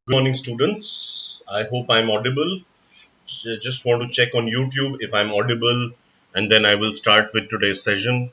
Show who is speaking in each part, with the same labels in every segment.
Speaker 1: Good morning, students. I hope I'm audible. Just want to check on YouTube if I'm audible, and then I will start with today's session.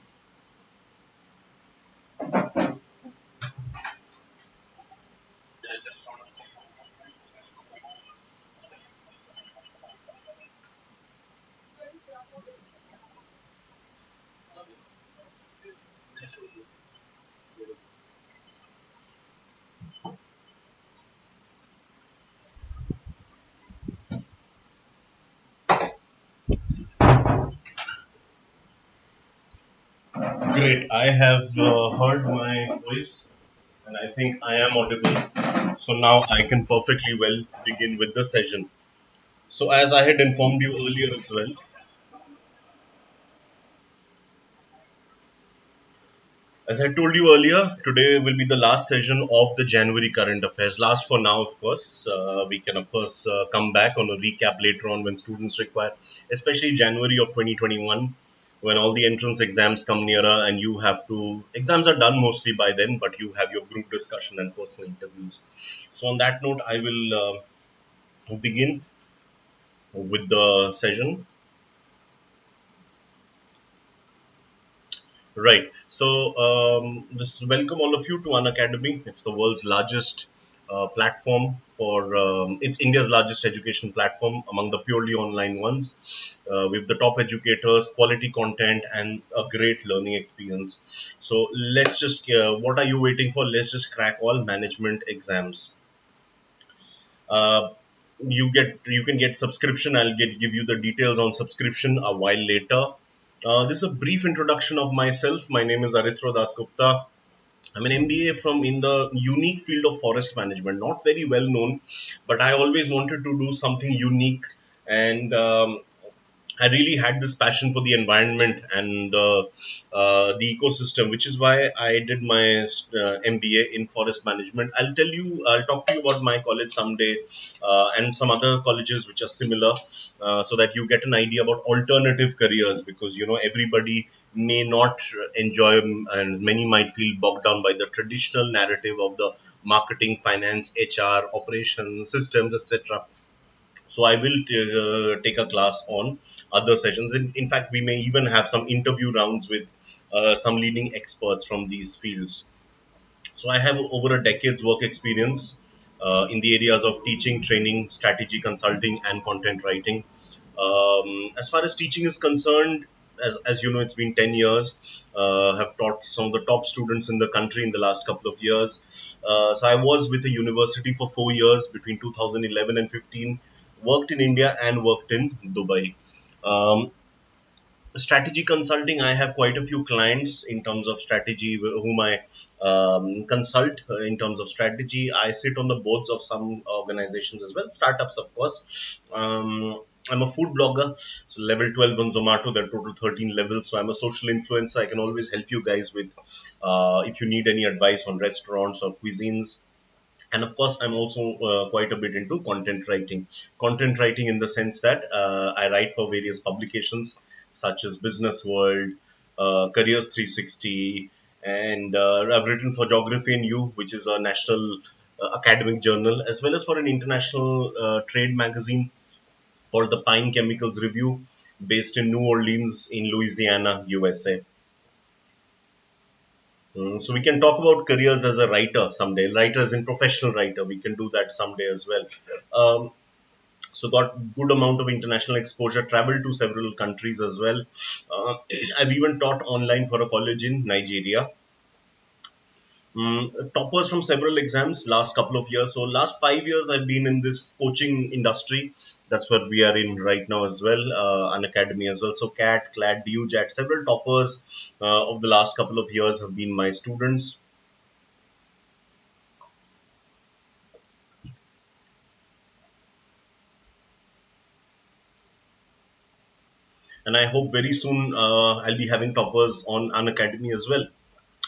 Speaker 1: Great. I have heard my voice, and I think I am audible. So now I can perfectly well begin with the session. So, as I had informed you earlier as well, as I told you earlier, today will be the last session of the January current affairs. Last for now, of course. We can, of course, come back on a recap later on when students require, especially January of 2021, when all the entrance exams come nearer and you have to. Exams are done mostly by then, but you have your group discussion and personal interviews. So, on that note, I will begin with the session. Right. So, this welcome all of you to Unacademy. It's the world's largest platform for it's India's largest education platform among the purely online ones, with the top educators, quality content, and a great learning experience. So let's just what are you waiting for? Let's just crack all management exams. Uh, you can get subscription. I'll get give you the details on subscription a while later. This is a brief introduction of myself. My name is Aritro Dasgupta. I'm an MBA from in the unique field of forest management, not very well known, but I always wanted to do something unique, and I really had this passion for the environment and the ecosystem, which is why I did my MBA in forest management. I'll talk to you about my college someday, and some other colleges which are similar, so that you get an idea about alternative careers, because everybody may not enjoy, and many might feel bogged down by the traditional narrative of the marketing, finance, HR, operations, systems, etc. So I will take a class on other sessions. In fact, we may even have some interview rounds with some leading experts from these fields. So I have over a decade's work experience in the areas of teaching, training, strategy consulting, and content writing. As far as teaching is concerned, as you know, it's been 10 years. Have taught some of the top students in the country in the last couple of years. So I was with a university for 4 years between 2011 and 15. Worked in India and worked in Dubai. Um, Strategy consulting, I have quite a few clients in terms of strategy whom I consult in terms of strategy. I sit on the boards of some organizations as well, startups of course. I'm a food blogger, so level 12 on Zomato. There are total 13 levels, so I'm a social influencer. I can always help you guys with if you need any advice on restaurants or cuisines. And of course, I'm also quite a bit into content writing in the sense that I write for various publications such as Business World, Careers 360, and I've written for Geography and You, which is a national academic journal, as well as for an international trade magazine called the Pine Chemicals Review, based in New Orleans in Louisiana, USA. So we can talk about careers as a writer someday. Writers in professional writer, we can do that someday as well. Um, so got good amount of international exposure. Traveled to several countries as well. I've even taught online for a college in Nigeria. Toppers from several exams last couple of years. So last 5 years I've been in this coaching industry. That's what we are in right now as well, an academy as well. So CAT, CLAT, DUJAT, several toppers of the last couple of years have been my students. And I hope very soon I'll be having toppers on Unacademy as well.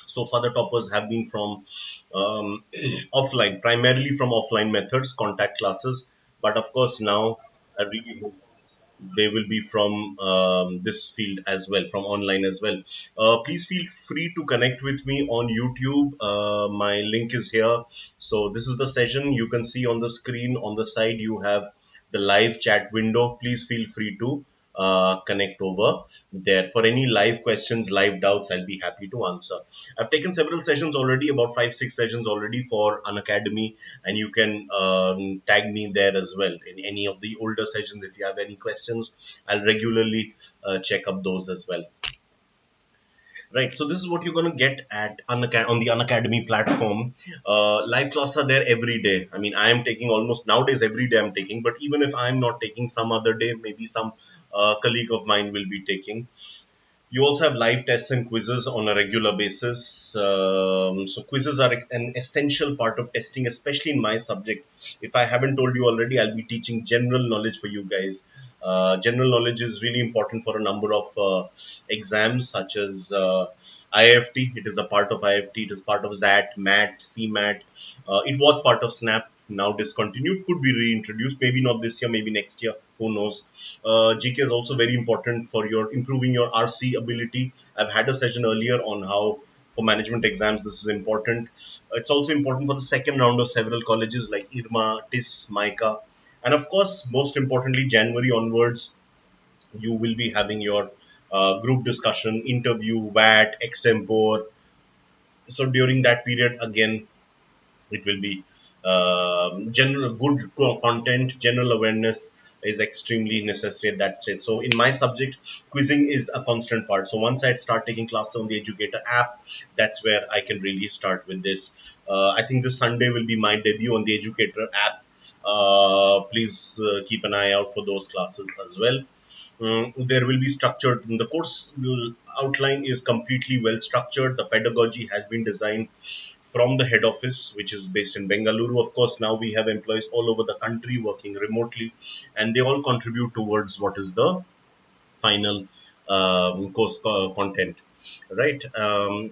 Speaker 1: So far, the toppers have been from offline, primarily from offline methods, contact classes. But of course, now I really hope. They will be from this field as well, from online as well. Please feel free to connect with me on YouTube. My link is here. So this is the session. You can see on the screen on the side you have the live chat window. Please feel free to connect over there. For any live questions, live doubts, I'll be happy to answer. I've taken several sessions already, about 5, 6 sessions already for Unacademy, and you can tag me there as well in any of the older sessions. If you have any questions, I'll regularly check up those as well. Right, so this is what you're going to get at on the Unacademy platform. Live classes are there every day. I mean, I am taking almost nowadays every day I'm taking, but even if I'm not taking, some other day, maybe some colleague of mine will be taking. You also have live tests and quizzes on a regular basis. So quizzes are an essential part of testing, especially in my subject. If I haven't told you already, I'll be teaching general knowledge for you guys. General knowledge is really important for a number of exams, such as IFT. It is a part of IFT. It is part of ZAT, MAT, CMAT. It was part of SNAP. Now discontinued. Could be reintroduced. Maybe not this year. Maybe next year. Who knows? GK is also very important for your improving your RC ability. I've had a session earlier on how for management exams this is important. It's also important for the second round of several colleges like IRMA, TIS, MICA, and of course, most importantly, January onwards, you will be having your group discussion, interview, VAT, extempore. So during that period, again, it will be general good content, general awareness is extremely necessary at that stage. So in my subject, quizzing is a constant part. So once I start taking classes on the Educator app, that's where I can really start with this. I think this Sunday will be my debut on the Educator app. Please keep an eye out for those classes as well. There will be structured. The course outline is completely well structured. The pedagogy has been designed from the head office, which is based in Bengaluru. Of course, now we have employees all over the country working remotely, and they all contribute towards what is the final course content. Right,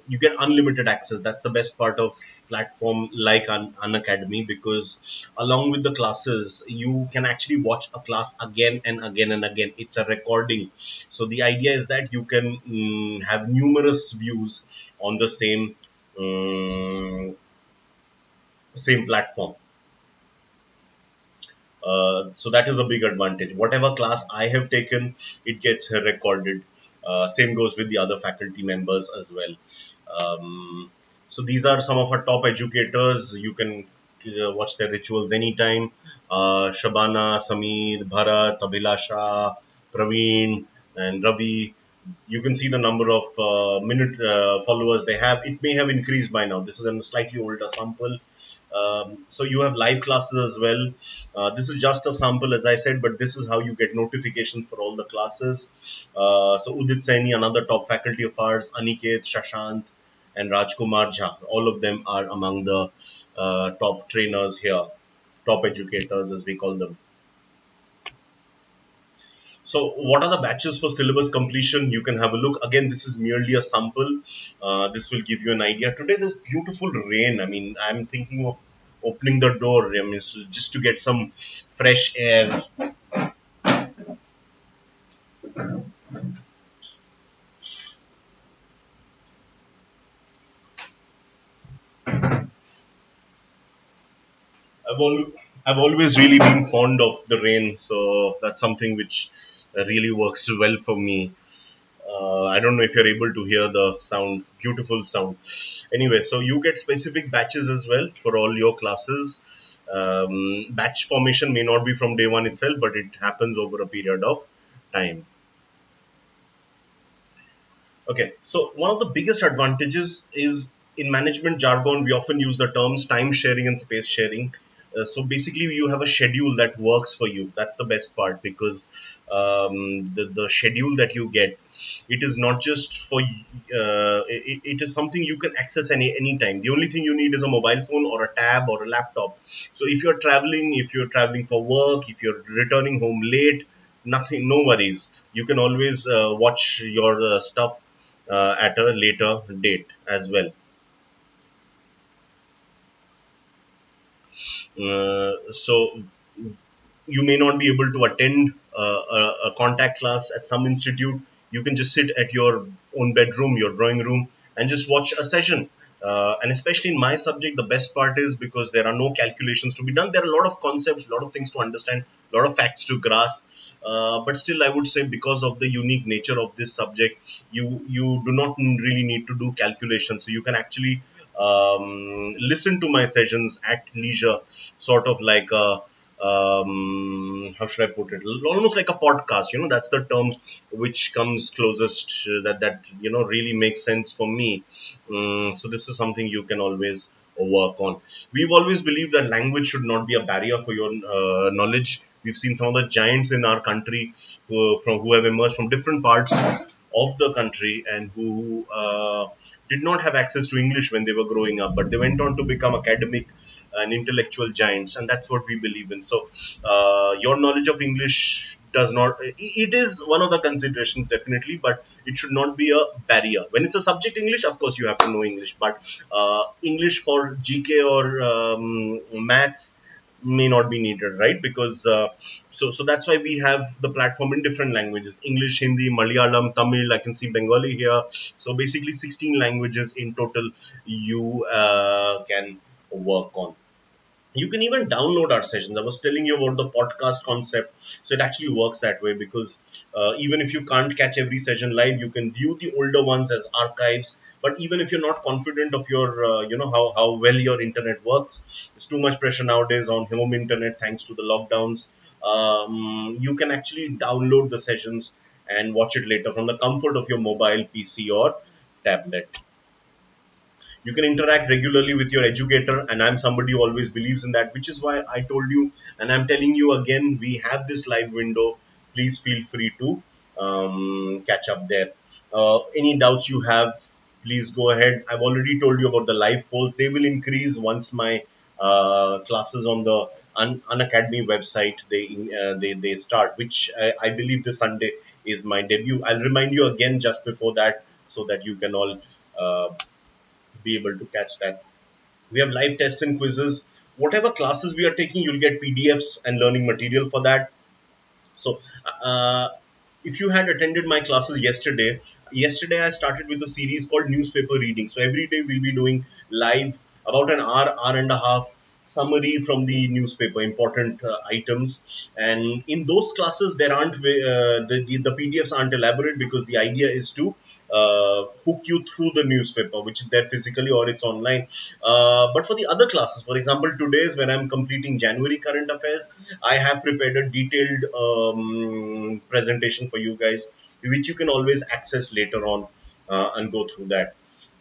Speaker 1: you get unlimited access. That's the best part of platform like Unacademy, because along with the classes you can actually watch a class again and again and again. It's a recording, so the idea is that you can have numerous views on the same platform. So that is a big advantage. Whatever class I have taken, it gets recorded. Same goes with the other faculty members as well. So these are some of our top educators. You can watch their rituals anytime. Shabana, Sameer, Bharat, Abhilasha, Praveen, and Ravi. You can see the number of minute followers they have. It may have increased by now. This is a slightly older sample. So you have live classes as well. This is just a sample, as I said, but this is how you get notifications for all the classes. So Udit Saini, another top faculty of ours, Aniket, Shashant, and Rajkumar Jha, all of them are among the top trainers here, top educators as we call them. So what are the batches for syllabus completion? You can have a look. Again, this is merely a sample. This will give you an idea. Today there's beautiful rain. I mean, I'm thinking of opening the door. I mean, so just to get some fresh air. I've al- I've always really been fond of the rain, so that's something which really works well for me. I don't know if you're able to hear the sound, beautiful sound. Anyway, so you get specific batches as well for all your classes. Batch formation may not be from day one itself, but it happens over a period of time. Okay, so one of the biggest advantages is in management jargon, we often use the terms time sharing and space sharing. So basically, you have a schedule that works for you. That's the best part, because the schedule that you get, it is not just for it is something you can access anytime. The only thing you need is a mobile phone or a tab or a laptop. So if you're traveling for work, if you're returning home late, nothing, no worries. You can always watch your stuff at a later date as well. So You may not be able to attend a contact class at some institute. You can just sit at your own bedroom, your drawing room, and just watch a session. And especially in my subject, the best part is because there are no calculations to be done. There are a lot of concepts, a lot of things to understand, a lot of facts to grasp. But still, I would say because of the unique nature of this subject, you do not really need to do calculations. So you can actually listen to my sessions at leisure, sort of like a how should I put it? Almost like a podcast. That's the term which comes closest that really makes sense for me. So this is something you can always work on. We've always believed that language should not be a barrier for your knowledge. We've seen some of the giants in our country who have emerged from different parts of the country and who did not have access to English when they were growing up, but they went on to become academic and intellectual giants, and that's what we believe in. So, your knowledge of English does not, it is one of the considerations definitely, but it should not be a barrier. When it's a subject English, of course, you have to know English, but English for GK or maths may not be needed, right? Because so that's why we have the platform in different languages: English, Hindi, Malayalam, Tamil. I can see Bengali here. So basically, 16 languages in total you can work on. You can even download our sessions. I was telling you about the podcast concept. So it actually works that way because even if you can't catch every session live, you can view the older ones as archives. But even if you're not confident of your, how well your internet works, there's too much pressure nowadays on home internet thanks to the lockdowns. You can actually download the sessions and watch it later from the comfort of your mobile, PC, or tablet. You can interact regularly with your educator, and I'm somebody who always believes in that, which is why I told you, and I'm telling you again, we have this live window. Please feel free to catch up there. Any doubts you have, please go ahead. I've already told you about the live polls. They will increase once my classes on the Unacademy website they start, which I believe this Sunday is my debut. I'll remind you again just before that so that you can all uh, be able to catch that. We have live tests and quizzes. Whatever classes we are taking, you'll get PDFs and learning material for that. So, uh, if you had attended my classes yesterday I started with a series called newspaper reading. So every day we'll be doing live about an hour and a half summary from the newspaper, important items. And in those classes, there aren't the PDFs aren't elaborate because the idea is to hook you through the newspaper, which is there physically or it's online. But for the other classes, for example, today's when I'm completing January current affairs, I have prepared a detailed presentation for you guys, which you can always access later on and go through that.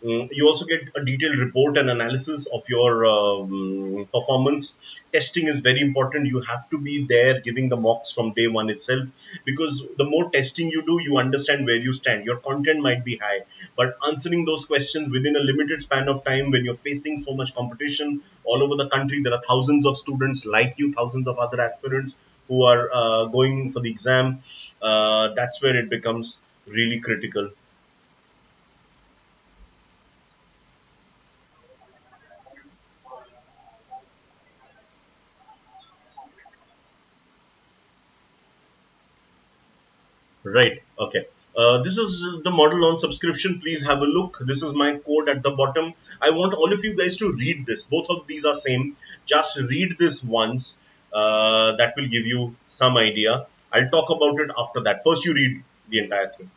Speaker 1: You also get a detailed report and analysis of your performance. Testing is very important. You have to be there giving the mocks from day one itself, because the more testing you do, you understand where you stand. Your content might be high, but answering those questions within a limited span of time when you're facing so much competition all over the country, there are thousands of students like you, thousands of other aspirants who are going for the exam. That's where it becomes really critical. Right. Okay. This is the model on subscription. Please have a look. This is my code at the bottom. I want all of you guys to read this. Both of these are same. Just read this once. That will give you some idea. I'll talk about it after that. First, you read the entire thing.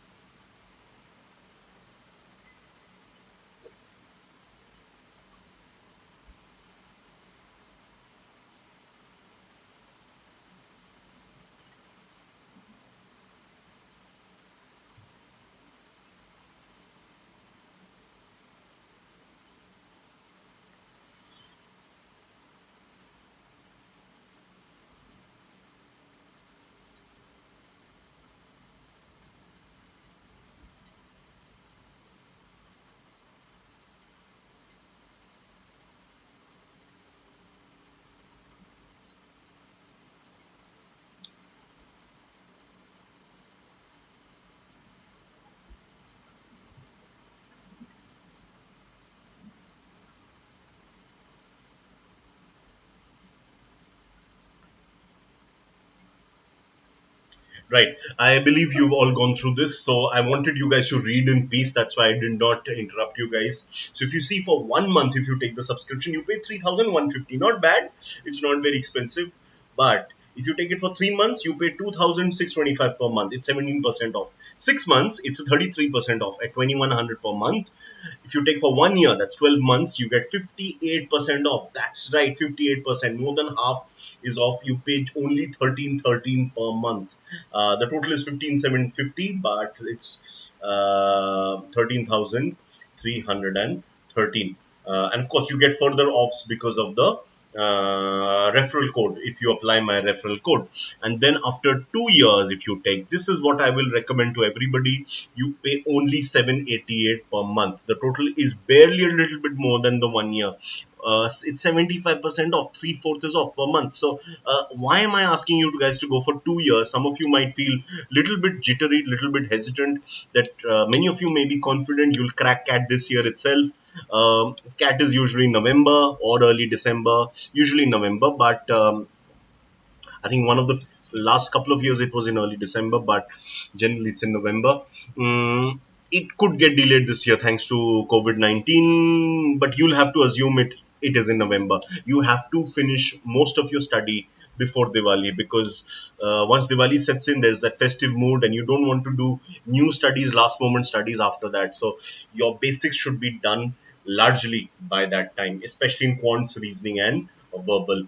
Speaker 1: Right. I believe you've all gone through this. So I wanted you guys to read in peace. That's why I did not interrupt you guys. So if you see for 1 month, if you take the subscription, you pay 3,150. Not bad. It's not very expensive. But if you take it for 3 months, you pay 2,625 per month. It's 17% off. 6 months, it's 33% off at 2,100 per month. If you take for 1 year, that's 12 months, you get 58% off. That's right, 58%. More than half is off. You paid only 1313 per month. The total is 15,750, but it's 13,313. And of course, you get further offs because of the referral code if you apply my referral code. And then after 2 years, if you take, this is what I will recommend to everybody, you pay only 788 per month. The total is barely a little bit more than the 1 year. It's 75% off, three-fourths is off per month. So why am I asking you guys to go for 2 years? Some of you might feel little bit jittery, little bit hesitant, that many of you may be confident you'll crack CAT this year itself. CAT is usually November or early December, usually November, but I think one of the last couple of years it was in early December, but generally it's in November. It could get delayed this year thanks to COVID-19, but you'll have to assume it is in November. You have to finish most of your study before Diwali, because once Diwali sets in, there's that festive mood, and you don't want to do new studies, last moment studies after that. So your basics should be done largely by that time, especially in quants, reasoning, and verbal.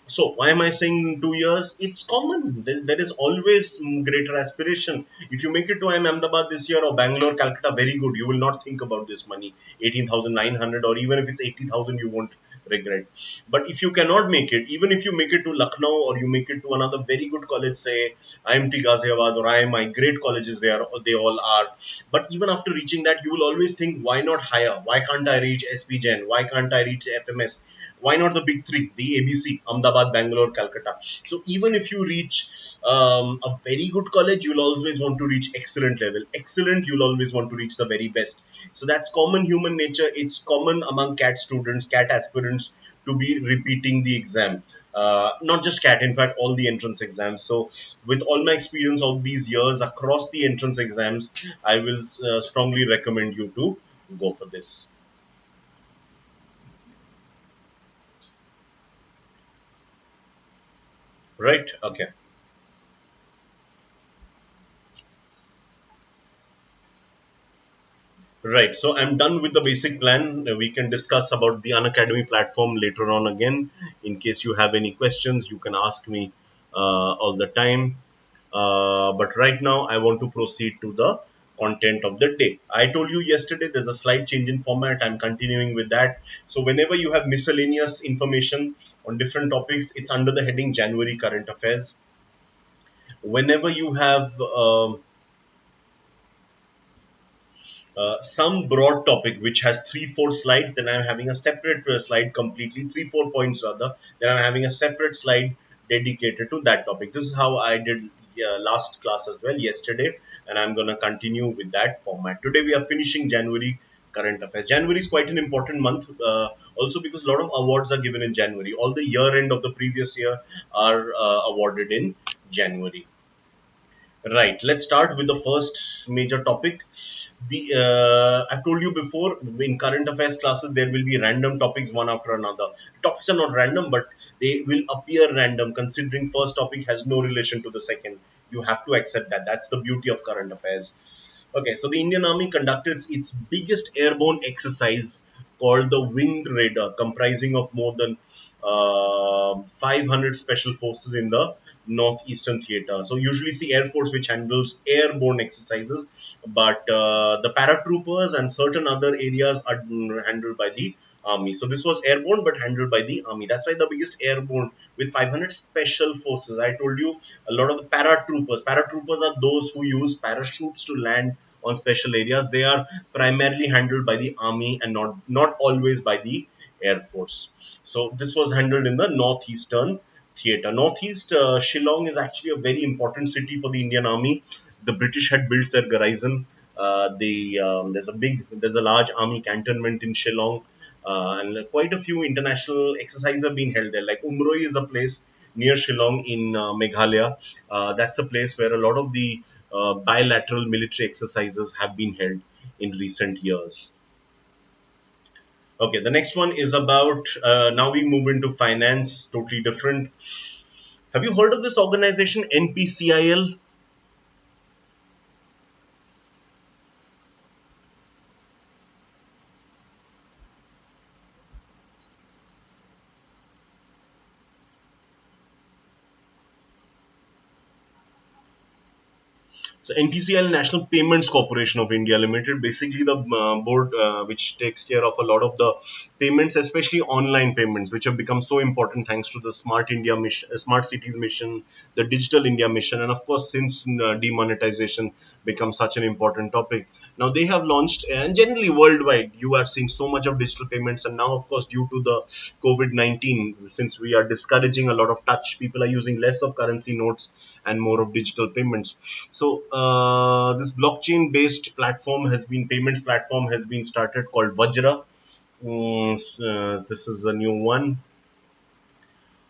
Speaker 1: So why am I saying 2 years? It's common. There is always greater aspiration. If you make it to IIM Ahmedabad this year or Bangalore, Calcutta, very good. You will not think about this money, 18,900, or even if it's 80,000, you won't regret. But if you cannot make it, even if you make it to Lucknow or you make it to another very good college, say IMT Ghaziabad or IMI, great colleges they all are. But even after reaching that, you will always think, why not higher? Why can't I reach SP Gen? Why can't I reach FMS? Why not the big three, the ABC, Ahmedabad, Bangalore, Calcutta? So even if you reach a very good college, you'll always want to reach excellent level. Excellent, you'll always want to reach the very best. So that's common human nature. It's common among CAT students, CAT aspirants, to be repeating the exam. Not just CAT, in fact, all the entrance exams. So, with all my experience of these years across the entrance exams, I will strongly recommend you to go for this. Right? Okay. Right. So I'm done with the basic plan. We can discuss about the Unacademy platform later on again. In case you have any questions, you can ask me all the time. But right now, I want to proceed to the content of the day. I told you yesterday there's a slight change in format. I'm continuing with that. So whenever you have miscellaneous information on different topics, it's under the heading January Current Affairs. Whenever you have some broad topic which has 3 4 slides, then I'm having a separate slide, completely 3 4 points rather, then I'm having a separate slide dedicated to that topic. This is how I did last class as well yesterday, and I'm going to continue with that format. Today we are finishing January current affairs. January is quite an important month, also because a lot of awards are given in January. All the year end of the previous year are awarded in January. Right. Let's start with the first major topic. I've told you before, in current affairs classes there will be random topics one after another. Topics are not random, but they will appear random, considering first topic has no relation to the second. You have to accept that. That's the beauty of current affairs. Okay, so the Indian Army conducted its biggest airborne exercise called the Winged Raider, comprising of more than 500 special forces in the northeastern theater. So usually see Air Force, which handles airborne exercises, but the paratroopers and certain other areas are handled by the army. So this was airborne but handled by the army. That's why the biggest airborne with 500 special forces. I told you a lot of the paratroopers. Paratroopers are those who use parachutes to land on special areas. They are primarily handled by the army and not always by the Air Force. So this was handled in the northeastern theater. Northeast Shillong is actually a very important city for the Indian Army. The British had built their garrison. There's a large army cantonment in Shillong, and quite a few international exercises have been held there. Like Umroi is a place near Shillong in Meghalaya. That's a place where a lot of the bilateral military exercises have been held in recent years. Okay, the next one is about now we move into finance, totally different. Have you heard of this organization, NPCIL? So NPCL, National Payments Corporation of India Limited, basically the board which takes care of a lot of the payments, especially online payments, which have become so important thanks to the Smart India mission, Smart Cities mission, the Digital India mission, and of course since demonetization becomes such an important topic. Now they have launched, and generally worldwide, you are seeing so much of digital payments, and now of course due to the COVID-19, since we are discouraging a lot of touch, people are using less of currency notes and more of digital payments. So this blockchain-based platform has been payments platform has been started called Vajra. This is a new one.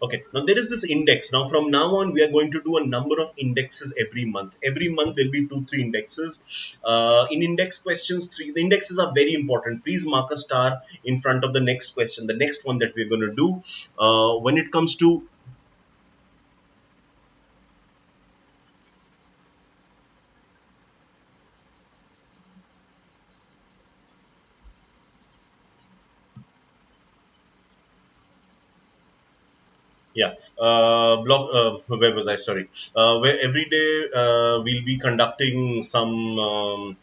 Speaker 1: Okay, now there is this index. Now from now on, we are going to do a number of indexes every month. Every month there'll be two, three indexes. In index questions, the indexes are very important. Please mark a star in front of the next question, the next one that we're going to do. When it comes to yeah, where was I? Sorry. Where every day we'll be conducting some.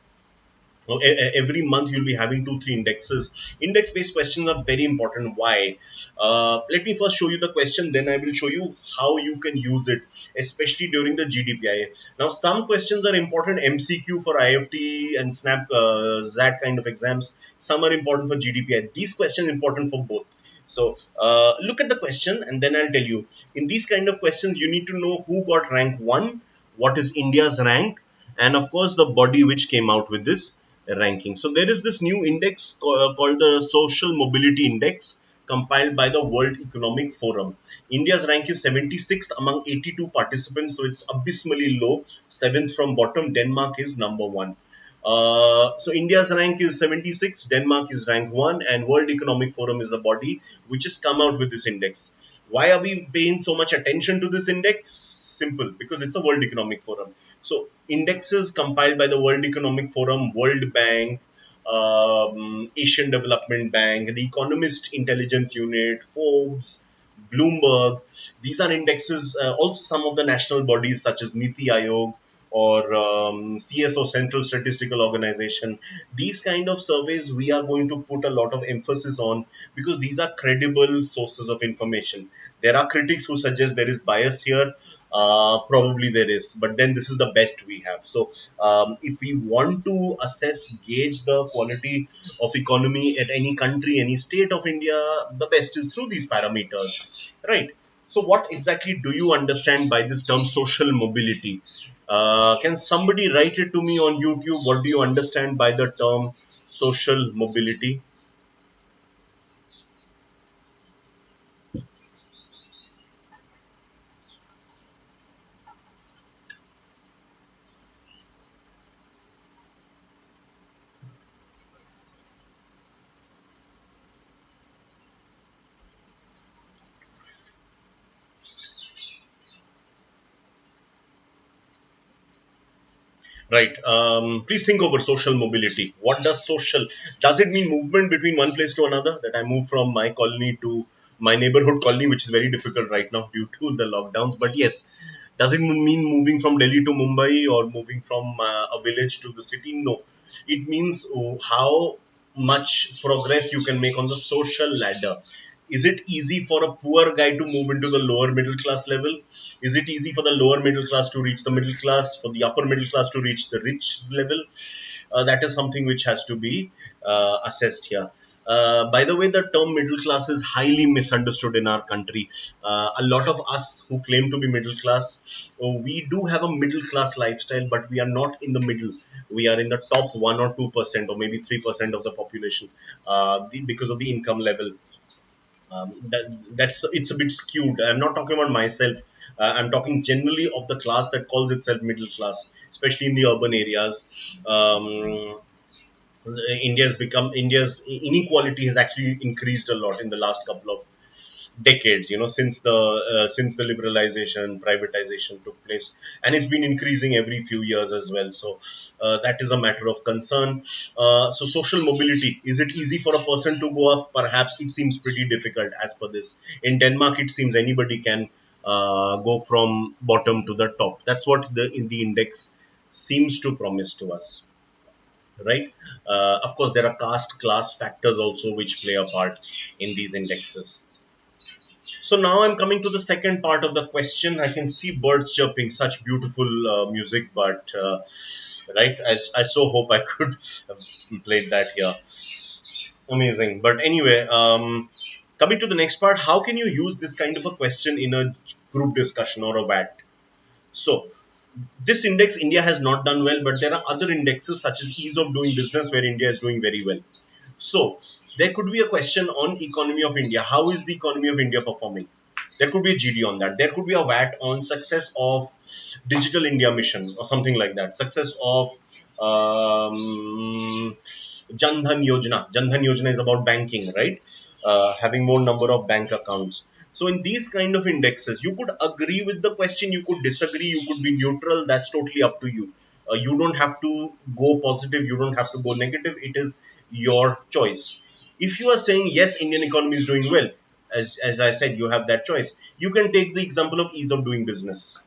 Speaker 1: Every month you'll be having two, three indexes. Index-based questions are very important. Why? Let me first show you the question, then I will show you how you can use it, especially during the GDPI. Now, some questions are important MCQ for IFT and SNAP, ZAT kind of exams. Some are important for GDPI. These questions are important for both. So look at the question and then I'll tell you. In these kind of questions, you need to know who got rank 1, what is India's rank, and of course the body which came out with this ranking. So there is this new index called the Social Mobility Index compiled by the World Economic Forum. India's rank is 76th among 82 participants, so it's abysmally low. 7th from bottom, Denmark is number 1. So India's rank is 76, Denmark is rank 1, and World Economic Forum is the body which has come out with this index. Why are we paying so much attention to this index? Simple, because it's a World Economic Forum. So indexes compiled by the World Economic Forum, World Bank, Asian Development Bank, the Economist Intelligence Unit, Forbes, Bloomberg. These are indexes, also some of the national bodies such as Niti Aayog or CSO, Central Statistical Organization. These kind of surveys we are going to put a lot of emphasis on because these are credible sources of information. There are critics who suggest there is bias here. Probably there is, but then this is the best we have. So, if we want to assess, gauge the quality of economy at any country, any state of India, the best is through these parameters, right? So, what exactly do you understand by this term social mobility? Can somebody write it to me on YouTube? What do you understand by the term social mobility? Right. Please think over social mobility. What does social? Does it mean movement between one place to another? That I move from my colony to my neighborhood colony, which is very difficult right now due to the lockdowns. But yes, does it mean moving from Delhi to Mumbai or moving from a village to the city? No. It means how much progress you can make on the social ladder. Is it easy for a poor guy to move into the lower middle class level? Is it easy for the lower middle class to reach the middle class, for the upper middle class to reach the rich level? That is something which has to be assessed here. By the way, the term middle class is highly misunderstood in our country. A lot of us who claim to be middle class, we do have a middle class lifestyle, but we are not in the middle. We are in the top 1 or 2% or maybe 3% of the population because of the income level. That's it's a bit skewed. I'm not talking about myself. I'm talking generally of the class that calls itself middle class, especially in the urban areas. Um, India's inequality has actually increased a lot in the last couple of decades, since the liberalization privatization took place, and it's been increasing every few years as well. So that is a matter of concern. So social mobility, is it easy for a person to go up? Perhaps it seems pretty difficult. As per this, in Denmark it seems anybody can go from bottom to the top. That's what the index seems to promise to us, right? Of course there are caste class factors also which play a part in these indexes. So now I'm coming to the second part of the question. I can see birds chirping, such beautiful music, but right, I so hope I could have played that here. Amazing. But anyway, coming to the next part, how can you use this kind of a question in a group discussion or a VAT? So this index, India has not done well, but there are other indexes such as ease of doing business where India is doing very well. So there could be a question on economy of India. How is the economy of India performing? There could be a GD on that. There could be a VAT on success of Digital India mission or something like that. Success of Jan Dhan Yojana. Jan Dhan Yojana is about banking, right? Having more number of bank accounts. So in these kind of indexes, you could agree with the question, you could disagree, you could be neutral. That's totally up to you. You don't have to go positive, you don't have to go negative. It is your choice. If you are saying yes, Indian economy is doing well, as I said, you have that choice. You can take the example of ease of doing business,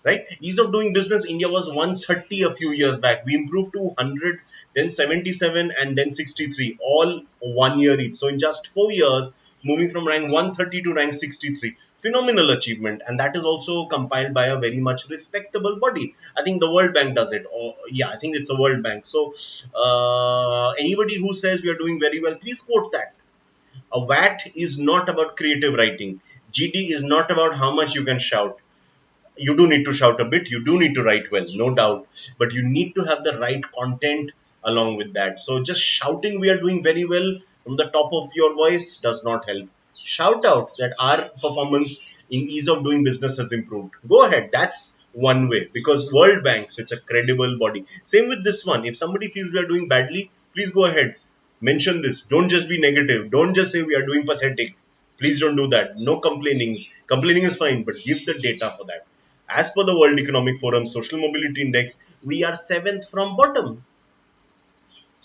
Speaker 1: right? Ease of doing business, India was 130 a few years back. We improved to 100, then 77, and then 63, all 1 year each. So in just 4 years, moving from rank 130 to rank 63, phenomenal achievement. And that is also compiled by a very much respectable body. I think the World Bank does it. Or yeah, I think it's a World Bank. So anybody who says we are doing very well, please quote that. A VAT is not about creative writing. GD is not about how much you can shout. You do need to shout a bit, you do need to write well, no doubt, but you need to have the right content along with that. So just shouting we are doing very well from the top of your voice does not help. Shout out that our performance in ease of doing business has improved. Go ahead, that's one way, because World Bank, so it's a credible body. Same with this one. If somebody feels we are doing badly, please go ahead, mention this. Don't just be negative, don't just say we are doing pathetic. Please don't do that. No complainings. Complaining is fine, but give the data for that. As per the World Economic Forum Social Mobility Index, we are seventh from bottom.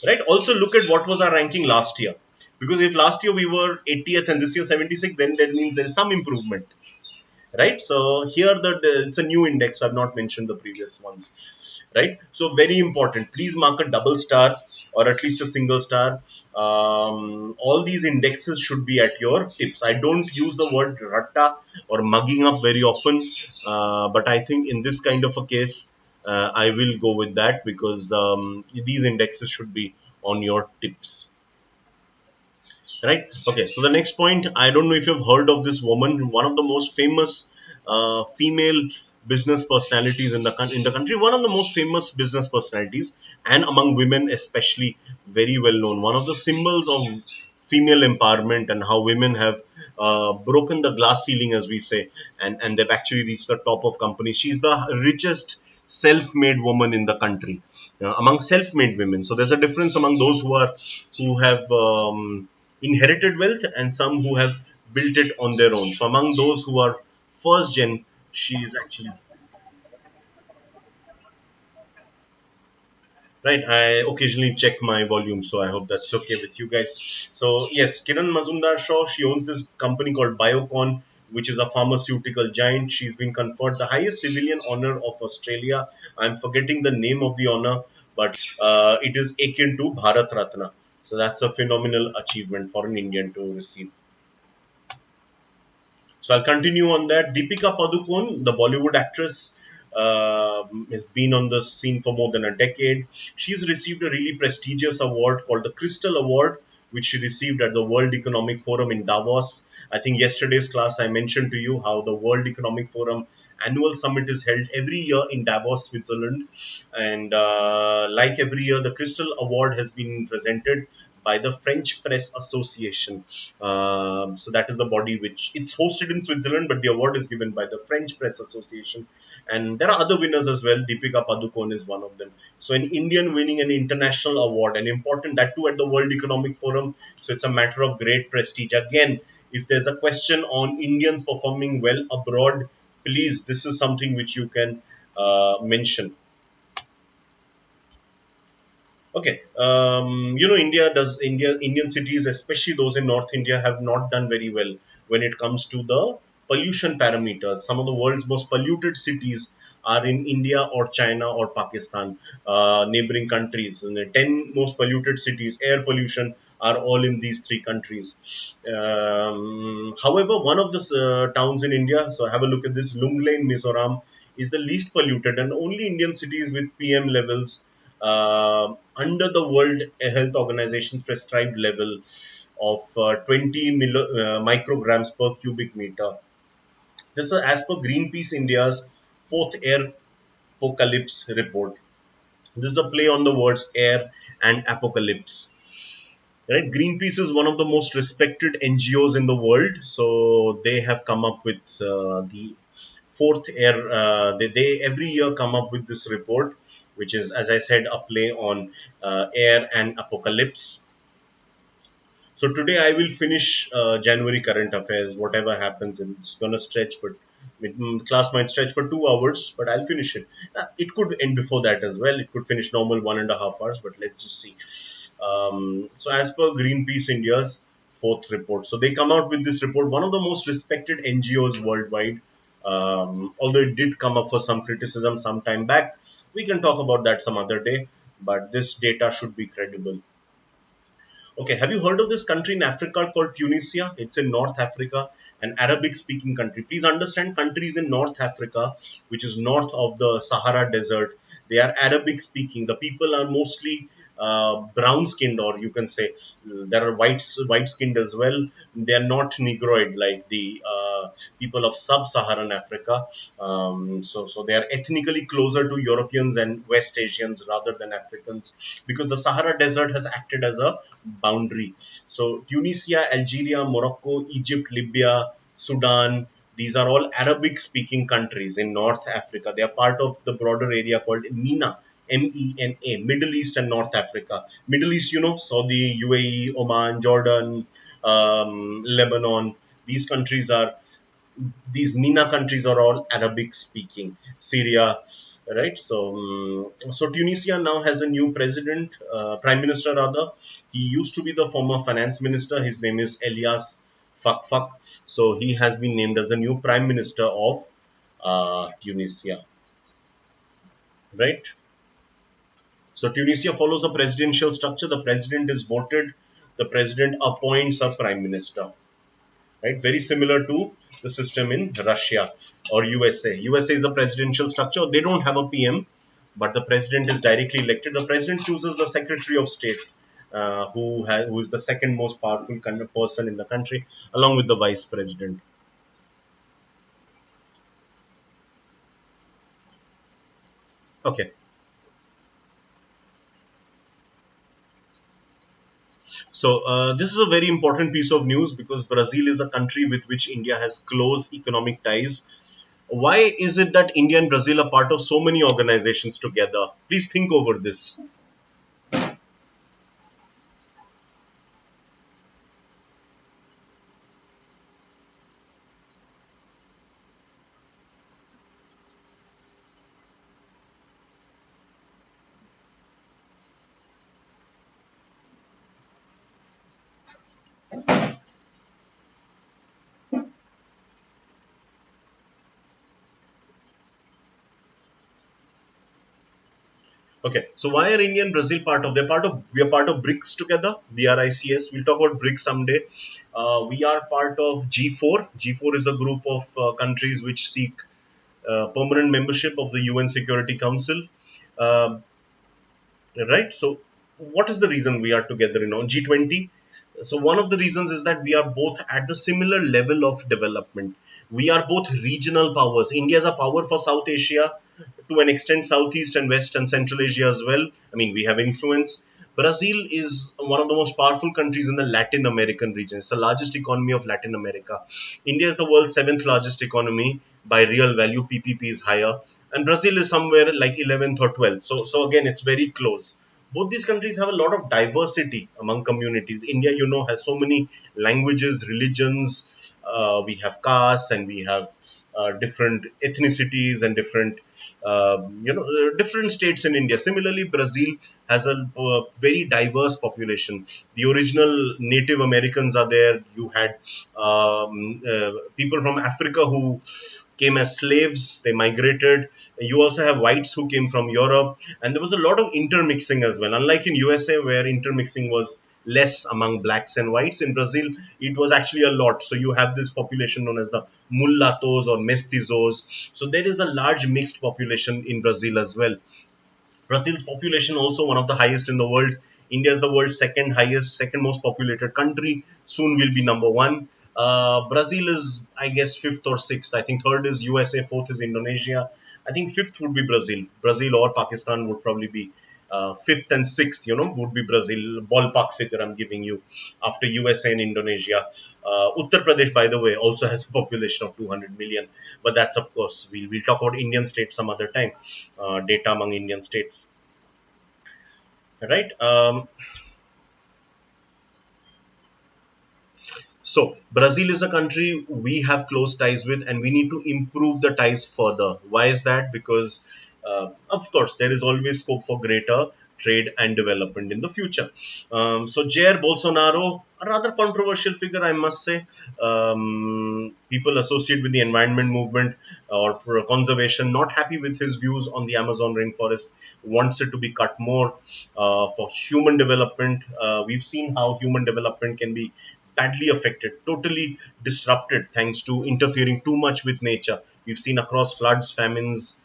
Speaker 1: Right? Also, look at what was our ranking last year. Because if last year we were 80th and this year 76th, then that means there is some improvement, right? So here it's a new index. I've not mentioned the previous ones, right? So very important. Please mark a double star or at least a single star. All these indexes should be at your tips. I don't use the word ratta or mugging up very often, but I think in this kind of a case, I will go with that because these indexes should be on your tips. Right? Okay. So the next point, I don't know if you've heard of this woman, one of the most famous female business personalities in the country, one of the most famous business personalities, and among women especially, very well known. One of the symbols of female empowerment and how women have broken the glass ceiling, as we say, and they've actually reached the top of companies. She's the richest self-made woman in the country, among self-made women. So there's a difference among those who have inherited wealth and some who have built it on their own. So among those who are first gen, she is actually right. I occasionally check my volume, so I hope that's okay with you guys. So yes, Kiran Mazumdar Shaw, she owns this company called Biocon, which is a pharmaceutical giant. She's been conferred the highest civilian honor of Australia. I'm forgetting the name of the honor, but it is akin to Bharat Ratna. So that's a phenomenal achievement for an Indian to receive. So I'll continue on that. Deepika Padukone, the Bollywood actress, has been on the scene for more than a decade. She's received a really prestigious award called the Crystal Award, which she received at the World Economic Forum in Davos. I think yesterday's class I mentioned to you how the World Economic Forum annual summit is held every year in Davos, Switzerland. And like every year, the Crystal Award has been presented by the French Press Association. So that is the body which it's hosted in Switzerland, but the award is given by the French Press Association. And there are other winners as well. Deepika Padukone is one of them. So an Indian winning an international award, and important that too at the World Economic Forum. So it's a matter of great prestige. Again, if there's a question on Indians performing well abroad, please, this is something which you can mention. Okay, Indian cities, especially those in North India, have not done very well when it comes to the pollution parameters. Some of the world's most polluted cities are in India or China or Pakistan, neighboring countries. And the 10 most polluted cities, air pollution, are all in these three countries. However, one of the towns in India, so have a look at this, Lungle in Mizoram, is the least polluted and only Indian cities with PM levels under the World Health Organization's prescribed level of 20 micrograms per cubic meter. This is as per Greenpeace India's fourth air apocalypse report. This is a play on the words air and apocalypse. Right? Greenpeace is one of the most respected NGOs in the world, so they have come up with the fourth air. They every year come up with this report, which is, as I said, a play on air and apocalypse. So today I will finish January current affairs, whatever happens, and it's gonna stretch, but class might stretch for 2 hours, but I'll finish it. It could end before that as well. It could finish normal 1.5 hours, but let's just see. So as per Greenpeace India's fourth report, so they come out with this report, one of the most respected NGOs worldwide. Although it did come up for some criticism some time back, we can talk about that some other day. But this data should be credible. Okay, have you heard of this country in Africa called Tunisia? It's in North Africa, an Arabic speaking country. Please understand, countries in North Africa, which is north of the Sahara Desert, they are Arabic speaking. The people are mostly brown skinned, or you can say there are white skinned as well. They are not Negroid like the people of sub-Saharan Africa. So they are ethnically closer to Europeans and West Asians rather than Africans, because the Sahara Desert has acted as a boundary. So Tunisia, Algeria, Morocco, Egypt, Libya, Sudan, these are all Arabic speaking countries in North Africa. They are part of the broader area called MENA, MENA, Middle East and North Africa. Middle East, Saudi, UAE, Oman, Jordan, Lebanon. These MENA countries are all Arabic speaking. Syria, right? So Tunisia now has a new president, prime minister rather. He used to be the former finance minister. His name is Elias Fakfak. So he has been named as the new prime minister of Tunisia, right? So Tunisia follows a presidential structure. The president is voted. The president appoints a prime minister. Right, very similar to the system in Russia or USA. USA is a presidential structure. They don't have a PM, but the president is directly elected. The president chooses the Secretary of State, who is the second most powerful kind of person in the country, along with the vice president. Okay. So this is a very important piece of news because Brazil is a country with which India has close economic ties. Why is it that India and Brazil are part of so many organizations together? Please think over this. Okay, so why are India and Brazil part of? We are part of BRICS together. BRICS. We'll talk about BRICS someday. We are part of G4. G4 is a group of countries which seek permanent membership of the UN Security Council. Uh, right. So, what is the reason we are together in on G20? So, one of the reasons is that we are both at the similar level of development. We are both regional powers. India is a power for South Asia, to an extent Southeast and West and Central Asia as well. I mean, we have influence. Brazil is one of the most powerful countries in the Latin American region. It's the largest economy of Latin America. India is the world's seventh largest economy by real value. PPP is higher, and Brazil is somewhere like 11th or 12th. So again, it's very close. Both these countries have a lot of diversity among communities. India, has so many languages, religions. We have castes, and we have different ethnicities and different states in India. Similarly, Brazil has a very diverse population. The original Native Americans are there. You had people from Africa who came as slaves, they migrated. You also have whites who came from Europe, and there was a lot of intermixing as well. Unlike in USA, where intermixing was less among blacks and whites, in Brazil it was actually a lot. So you have this population known as the mulattoes or mestizos. So there is a large mixed population in Brazil as well. Brazil's population also one of the highest in the world. India is the world's second highest, second most populated country. Soon will be number one. Brazil is, I guess, fifth or sixth. I think third is USA, fourth is Indonesia. I think fifth would be Brazil. Brazil or Pakistan would probably be fifth and sixth. Would be Brazil. Ballpark figure I'm giving you after USA and Indonesia. Uttar Pradesh, by the way, also has a population of 200 million. But that's, of course, we'll talk about Indian states some other time. Data among Indian states. Right. So Brazil is a country we have close ties with, and we need to improve the ties further. Why is that? Because, of course, there is always scope for greater trade and development in the future. So Jair Bolsonaro, a rather controversial figure, I must say. People associate with the environment movement or for conservation, not happy with his views on the Amazon rainforest, wants it to be cut more for human development. We've seen how human development can be badly affected, totally disrupted thanks to interfering too much with nature. We've seen across floods, famines,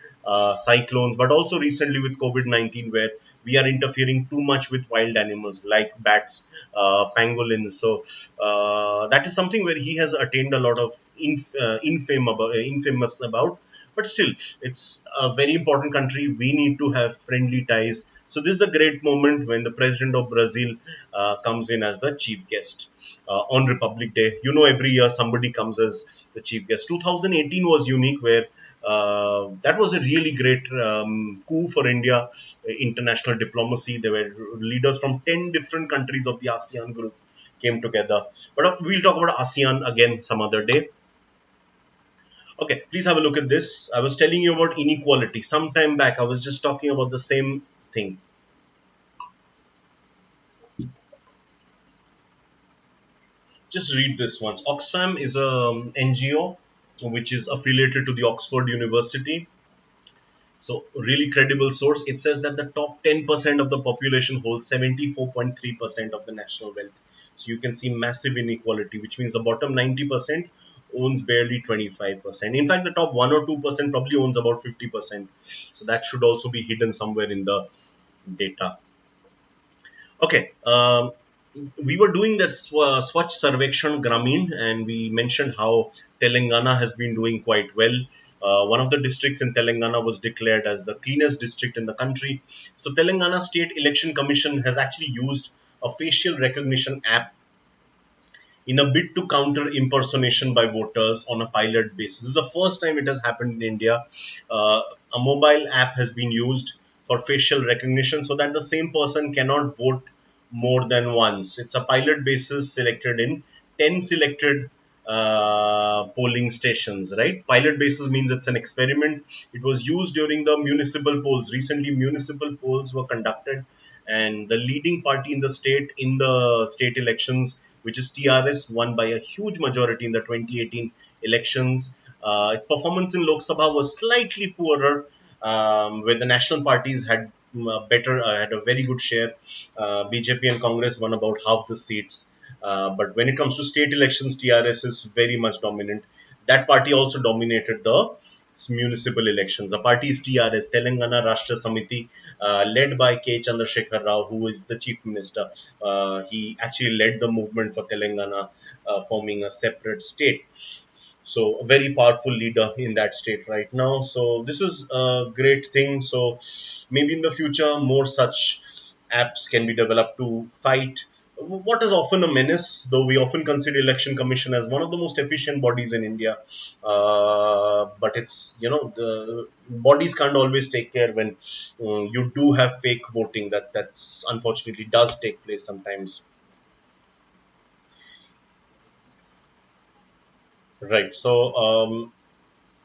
Speaker 1: cyclones, but also recently with COVID-19, where we are interfering too much with wild animals like bats, pangolins. So that is something where he has attained a lot of infamous about. But still, it's a very important country. We need to have friendly ties. So this is a great moment when the president of Brazil comes in as the chief guest on Republic Day. Every year somebody comes as the chief guest. 2018 was unique, where that was a really great coup for India, international diplomacy. There were leaders from 10 different countries of the ASEAN group came together. But we'll talk about ASEAN again some other day. Okay, please have a look at this. I was telling you about inequality. Some time back, I was just talking about the same thing. Just read this once. Oxfam is a NGO which is affiliated to the Oxford University. So, really credible source. It says that the top 10% of the population holds 74.3% of the national wealth. So, you can see massive inequality, which means the bottom 90% owns barely 25%. In fact, the top 1 or 2% probably owns about 50%. So, that should also be hidden somewhere in the data. Okay. We were doing this Swachh Sarvekshan Gramin, and we mentioned how Telangana has been doing quite well. One of the districts in Telangana was declared as the cleanest district in the country. So Telangana State Election Commission has actually used a facial recognition app in a bid to counter impersonation by voters on a pilot basis. This is the first time it has happened in India. A mobile app has been used for facial recognition so that the same person cannot vote more than once. It's a pilot basis selected in 10 selected polling stations, right? Pilot basis means it's an experiment. It was used during the municipal polls. Recently, municipal polls were conducted, and the leading party in the state elections, which is TRS, won by a huge majority in the 2018 elections. Its performance in Lok Sabha was slightly poorer, where the national parties had had a very good share. BJP and Congress won about half the seats. But when it comes to state elections, TRS is very much dominant. That party also dominated the municipal elections. The party is TRS, Telangana Rashtra Samiti, led by K. Chandrasekhar Rao, who is the chief minister. He actually led the movement for Telangana, forming a separate state. So a very powerful leader in that state right now. So this is a great thing. So maybe in the future more such apps can be developed to fight what is often a menace, though we often consider election commission as one of the most efficient bodies in India. But it's, the bodies can't always take care when you do have fake voting. That's unfortunately does take place sometimes. Right. So,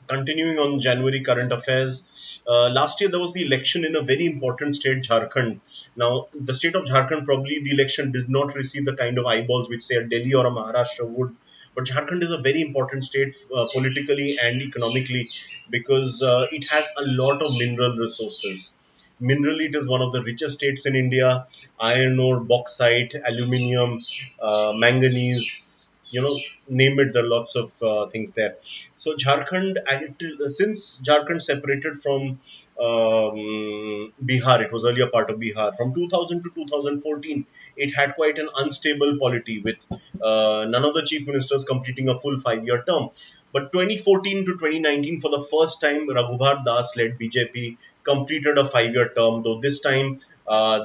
Speaker 1: continuing on January current affairs, last year there was the election in a very important state, Jharkhand. Now, the state of Jharkhand, probably the election did not receive the kind of eyeballs which, say, a Delhi or a Maharashtra would. But Jharkhand is a very important state politically and economically because it has a lot of mineral resources. Minerally, it is one of the richest states in India. Iron ore, bauxite, aluminium, manganese, name it, there are lots of things there. So Jharkhand, since Jharkhand separated from Bihar, it was earlier part of Bihar. From 2000 to 2014, it had quite an unstable polity with none of the chief ministers completing a full 5 year term. But 2014 to 2019, for the first time, Raghubar Das led BJP completed a 5 year term, though this time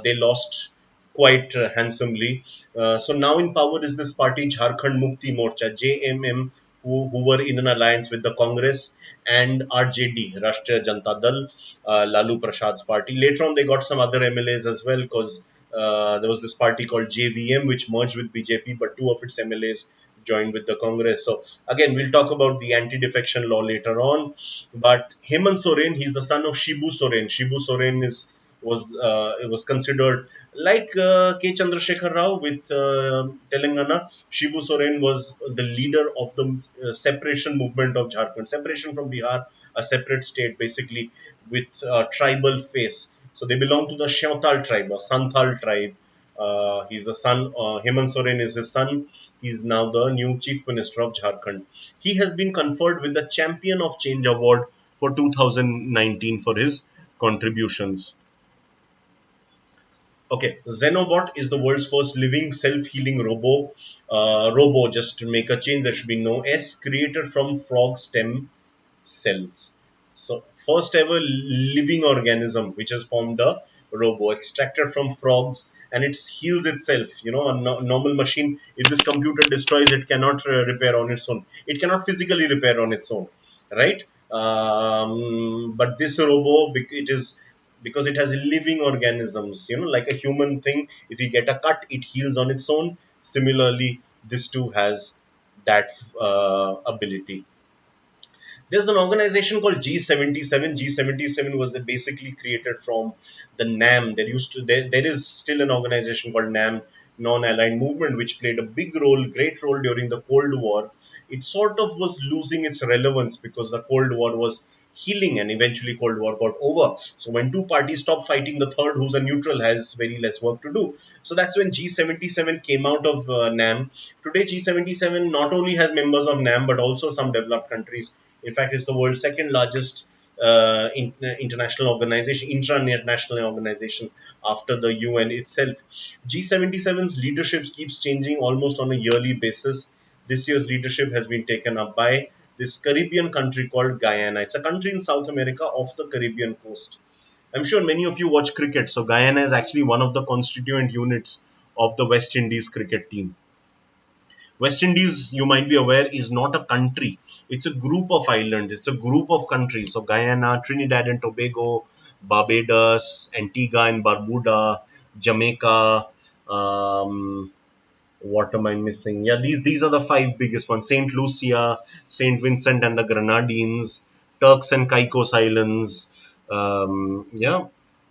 Speaker 1: they lost quite handsomely. So now in power is this party, Jharkhand Mukti Morcha, JMM, who were in an alliance with the Congress and RJD, Rashtriya Janata Dal, Lalu Prasad's party. Later on, they got some other MLAs as well because there was this party called JVM which merged with BJP, but two of its MLAs joined with the Congress. So again, we'll talk about the anti-defection law later on. But Hemant Soren, he's the son of Shibu Soren. Shibu Soren it was considered like K. Chandrasekhar Rao with Telangana. Shibu Soren was the leader of the separation movement of Jharkhand, separation from Bihar, a separate state basically with tribal face. So they belong to the Shantal tribe or Santhal tribe. He's the son, Hemant Soren is his son. He's now the new chief minister of Jharkhand. He has been conferred with the Champion of Change Award for 2019 for his contributions. Okay, Xenobot is the world's first living self-healing robo, just to make a change, there should be no S, created from frog stem cells. So, first ever living organism which has formed a robo, extracted from frogs, and it heals itself. A normal machine, if this computer destroys, it cannot repair on its own. It cannot physically repair on its own, right? But this robo, it is because it has living organisms, like a human thing. If you get a cut, it heals on its own. Similarly, this too has that ability. There's an organization called G77. G77 was basically created from the NAM. There is still an organization called NAM, Non-Aligned Movement, which played a great role during the Cold War. It sort of was losing its relevance because the Cold War was healing and eventually Cold War got over. So when two parties stop fighting, the third, who's a neutral, has very less work to do. So that's when G77 came out of NAM. Today, G77 not only has members of NAM but also some developed countries. In fact, it's the world's second largest international organization, international organization after the UN itself. G77's leadership keeps changing almost on a yearly basis. This year's leadership has been taken up by this Caribbean country called Guyana. It's a country in South America off the Caribbean coast. I'm sure many of you watch cricket, so Guyana is actually one of the constituent units of the West Indies cricket team. West Indies, you might be aware, is not a country. It's a group of islands. It's a group of countries. So Guyana, Trinidad and Tobago, Barbados, Antigua and Barbuda, Jamaica, what am I missing? Yeah, these are the five biggest ones. Saint Lucia, Saint Vincent and the Grenadines, Turks and Caicos Islands, yeah,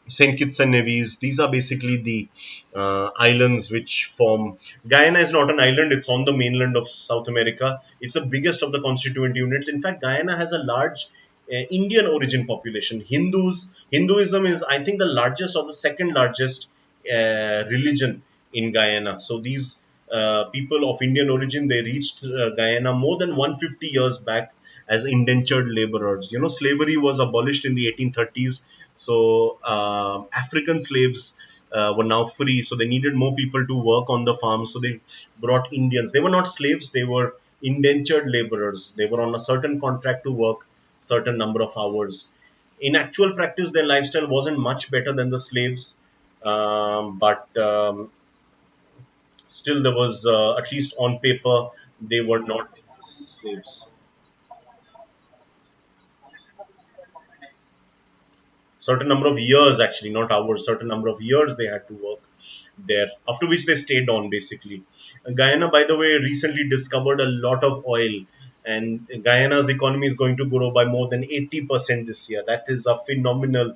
Speaker 1: Saint Kitts and Nevis. These are basically the islands which form. Guyana is not an island; it's on the mainland of South America. It's the biggest of the constituent units. In fact, Guyana has a large Indian origin population. Hinduism is, I think, the largest or the second largest religion in Guyana. So these people of Indian origin, they reached Guyana more than 150 years back as indentured laborers. Slavery was abolished in the 1830s. So African slaves were now free. So they needed more people to work on the farm. So they brought Indians. They were not slaves. They were indentured laborers. They were on a certain contract to work certain number of hours. In actual practice, their lifestyle wasn't much better than the slaves. But still, there was, at least on paper, they were not slaves. Certain number of years, actually, not hours, certain number of years they had to work there, after which they stayed on, basically. Guyana, by the way, recently discovered a lot of oil, and Guyana's economy is going to grow by more than 80% this year. That is a phenomenal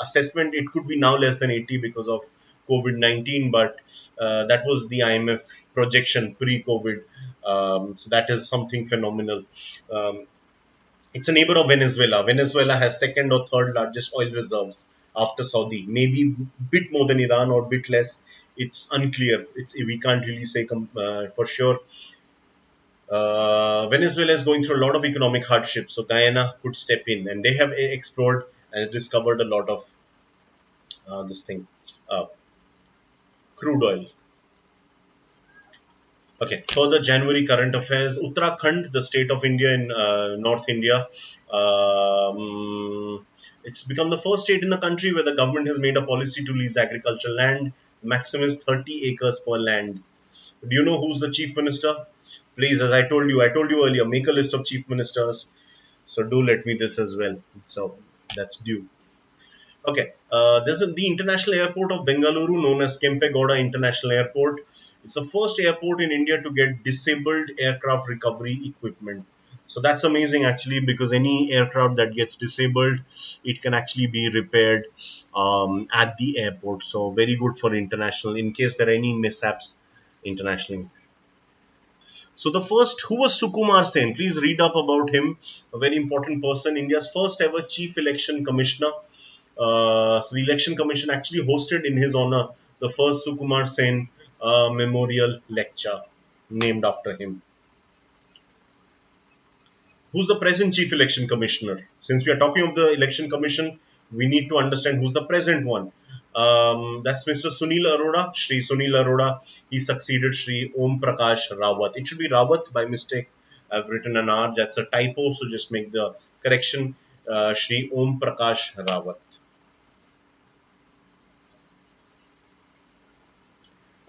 Speaker 1: assessment. It could be now less than 80 because of COVID-19, but that was the IMF projection pre-COVID. So that is something phenomenal. Um, it's a neighbor of Venezuela. Venezuela has second or third largest oil reserves after Saudi. Maybe bit more than Iran or bit less. It's unclear. We can't really say for sure. Venezuela is going through a lot of economic hardship, so Guyana could step in, and they have explored and discovered a lot of this thing, uh, crude oil. Okay, further January current affairs. Uttarakhand, the state of India in North India, it's become the first state in the country where the government has made a policy to lease agricultural land. Maximum is 30 acres per land. Do you know who's the chief minister? Please, as I told you earlier, make a list of chief ministers. So do let me this as well. So that's due. Okay, the international airport of Bengaluru, known as Kempegowda International Airport. It's the first airport in India to get disabled aircraft recovery equipment. So that's amazing, actually, because any aircraft that gets disabled, it can actually be repaired at the airport. So very good for international in case there are any mishaps internationally. So the first, who was Sukumar Sen? Please read up about him. A very important person, India's first ever chief election commissioner. So the election commission actually hosted in his honor the first Sukumar Sen memorial lecture named after him. Who's the present chief election commissioner? Since we are talking of the election commission, we need to understand who's the present one. That's Mr. Sunil Arora, Shri Sunil Arora. He succeeded Shri Om Prakash Rawat. It should be Rawat by mistake. I've written an R. That's a typo, so just make the correction. Shri Om Prakash Rawat.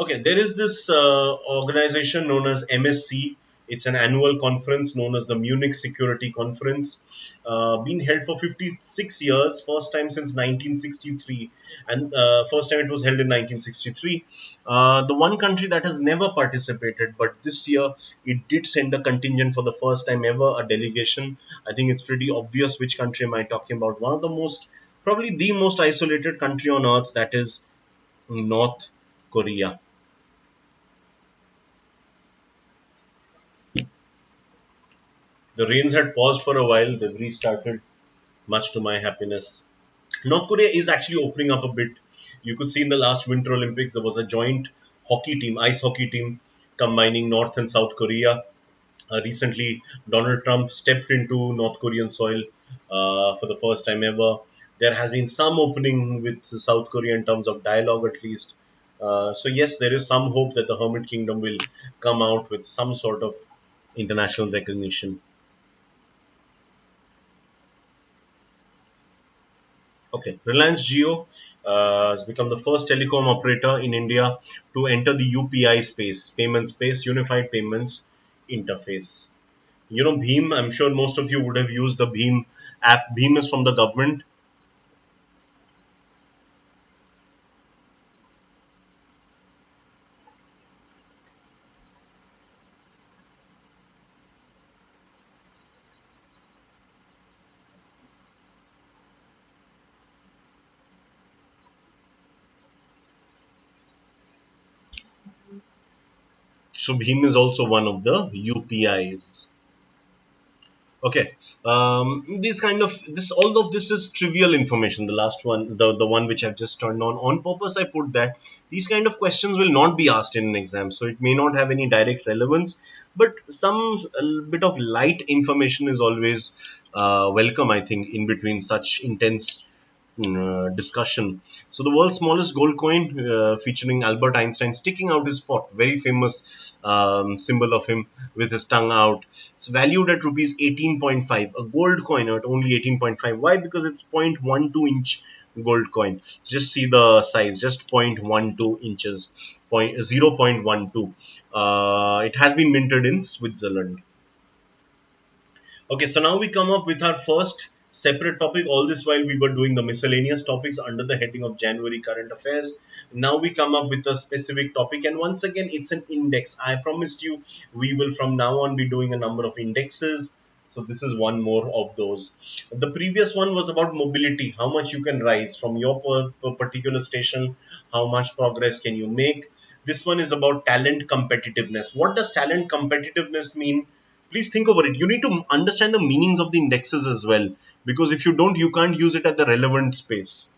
Speaker 1: Okay, there is this organization known as MSC. It's an annual conference known as the Munich Security Conference, been held for 56 years, first time since 1963, and first time it was held in 1963. The one country that has never participated, but this year it did send a contingent for the first time ever, a delegation. I think it's pretty obvious which country am I talking about. One of the most, probably the most isolated country on earth, that is North Korea. The rains had paused for a while, they've restarted, much to my happiness. North Korea is actually opening up a bit. You could see in the last Winter Olympics there was a joint hockey team, ice hockey team, combining North and South Korea. Recently, Donald Trump stepped into North Korean soil for the first time ever. There has been some opening with South Korea in terms of dialogue, at least. So, yes, there is some hope that the Hermit Kingdom will come out with some sort of international recognition. Okay, Reliance Jio has become the first telecom operator in India to enter the UPI space, payment space, Unified Payments Interface. You know, Bheem, I'm sure most of you would have used the Bheem app. Bheem is from the government. So Bheem is also one of the UPIs. Okay. This kind of this all of this is trivial information. The last one, the one which I've just turned on purpose, I put that these kind of questions will not be asked in an exam, so it may not have any direct relevance. But some bit of light information is always welcome, I think, in between such intense discussion. So the world's smallest gold coin, featuring Albert Einstein sticking out his fork, very famous symbol of him with his tongue out. It's valued at rupees 18.5. A gold coin at only 18.5. Why? Because it's 0.12 inch gold coin. Just see the size, just 0.12 inches, 0.12. It has been minted in Switzerland. Okay, so now we come up with our first separate topic. All this while we were doing the miscellaneous topics under the heading of January current affairs. Now we come up with a specific topic, and once again, it's an index. I promised you we will from now on be doing a number of indexes. So this is one more of those. The previous one was about mobility, how much you can rise from your particular station, how much progress can you make. This one is about talent competitiveness. What does talent competitiveness mean? Please think over it. You need to understand the meanings of the indexes as well, because if you don't, you can't use it at the relevant space.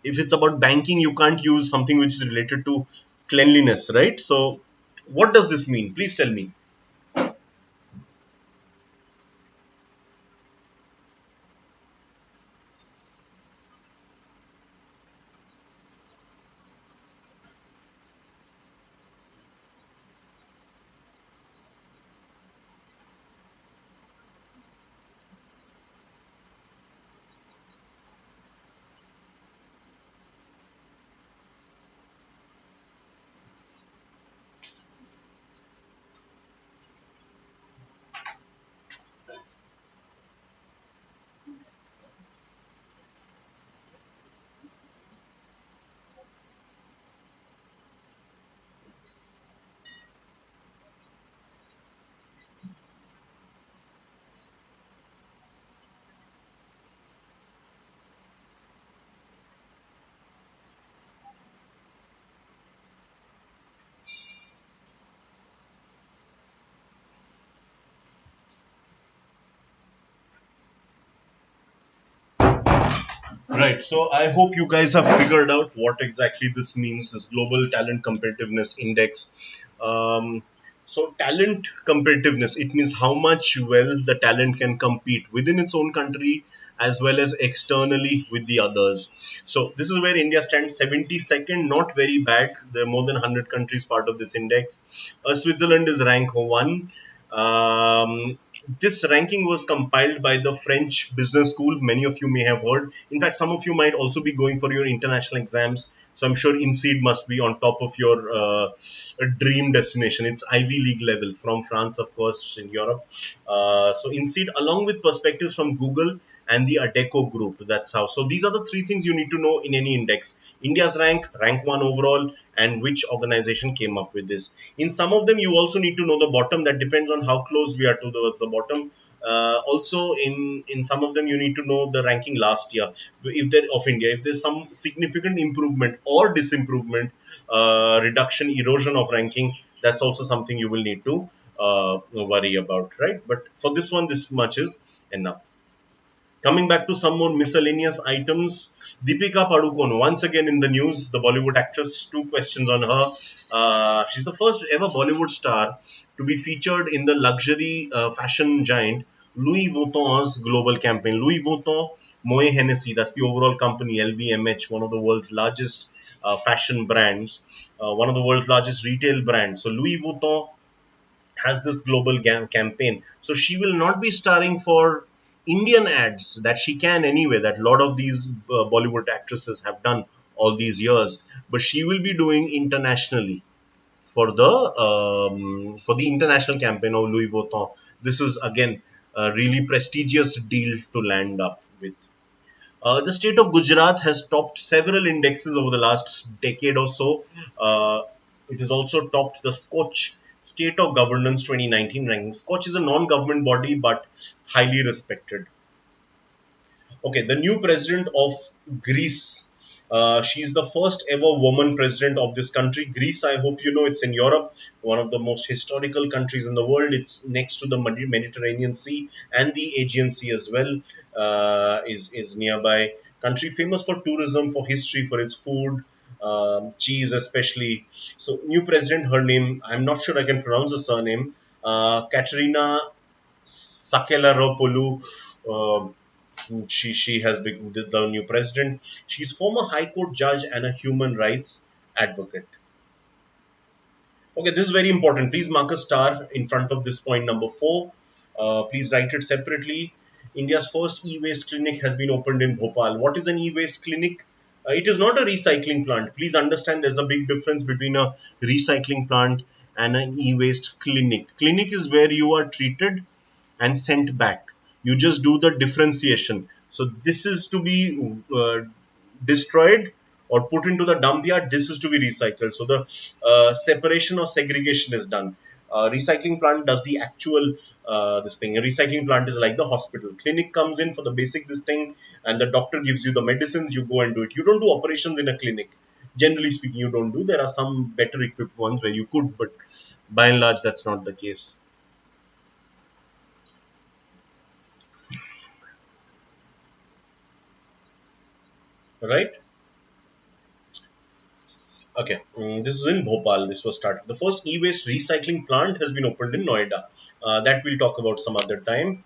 Speaker 1: If it's about banking, you can't use something which is related to cleanliness, right? So what does this mean? Please tell me. Right. So I hope you guys have figured out what exactly this means, this Global Talent Competitiveness Index. Um, so talent competitiveness, it means how much well the talent can compete within its own country as well as externally with the others. So this is where India stands 72nd, not very bad. There are more than 100 countries part of this index. Switzerland is rank 1. Um, this ranking was compiled by the French Business School. Many of you may have heard. In fact, some of you might also be going for your international exams. So I'm sure INSEAD must be on top of your dream destination. It's Ivy League level from France, of course, in Europe. So INSEAD, along with perspectives from Google and the Adecco group. That's how. So these are the three things you need to know in any index. India's rank 1 overall, and which organization came up with this. In some of them, you also need to know the bottom. That depends on how close we are towards the bottom. Also, in some of them, you need to know the ranking last year. If there of India, if there's some significant improvement or disimprovement, reduction, erosion of ranking, that's also something you will need to worry about, right? But for this one, this much is enough. Coming back to some more miscellaneous items, Deepika Padukone, once again in the news, the Bollywood actress, two questions on her. She's the first ever Bollywood star to be featured in the luxury fashion giant Louis Vuitton's global campaign. Louis Vuitton, Moet Hennessy, that's the overall company, LVMH, one of the world's largest fashion brands, one of the world's largest retail brands. So Louis Vuitton has this global campaign. So she will not be starring for Indian ads that she can anyway, that a lot of these Bollywood actresses have done all these years, but she will be doing internationally for the international campaign of Louis Vuitton. This is again a really prestigious deal to land up with. The state of Gujarat has topped several indexes over the last decade or so. It has also topped the Scotch State of Governance 2019 ranking. Scotch is a non-government body but highly respected. Okay, the new president of Greece. She's the first ever woman president of this country. Greece, I hope you know, it's in Europe, one of the most historical countries in the world. It's next to the Mediterranean Sea and the Aegean Sea as well. Is nearby. Country famous for tourism, for history, for its food, cheese especially. So new president, her name, I'm not sure I can pronounce the surname. Katerina Sakelaropoulou. She has been the new president. She's former High Court judge and a human rights advocate. Okay, this is very important. Please mark a star in front of this point number 4. Please write it separately. India's first e-waste clinic has been opened in Bhopal. What is an e-waste clinic? It is not a recycling plant. Please understand there's a big difference between a recycling plant and an e-waste clinic. Clinic is where you are treated and sent back. You just do the differentiation. So this is to be destroyed or put into the dump yard. This is to be recycled. So the separation or segregation is done. Recycling plant does the actual this thing. A recycling plant is like the hospital. Clinic comes in for the basic this thing, and the doctor gives you the medicines. You go and do it. You don't do operations in a clinic. Generally speaking, you don't do. There are some better equipped ones where you could, but by and large, that's not the case. Right? Okay, this is in Bhopal. This was started. The first e-waste recycling plant has been opened in Noida. That we'll talk about some other time.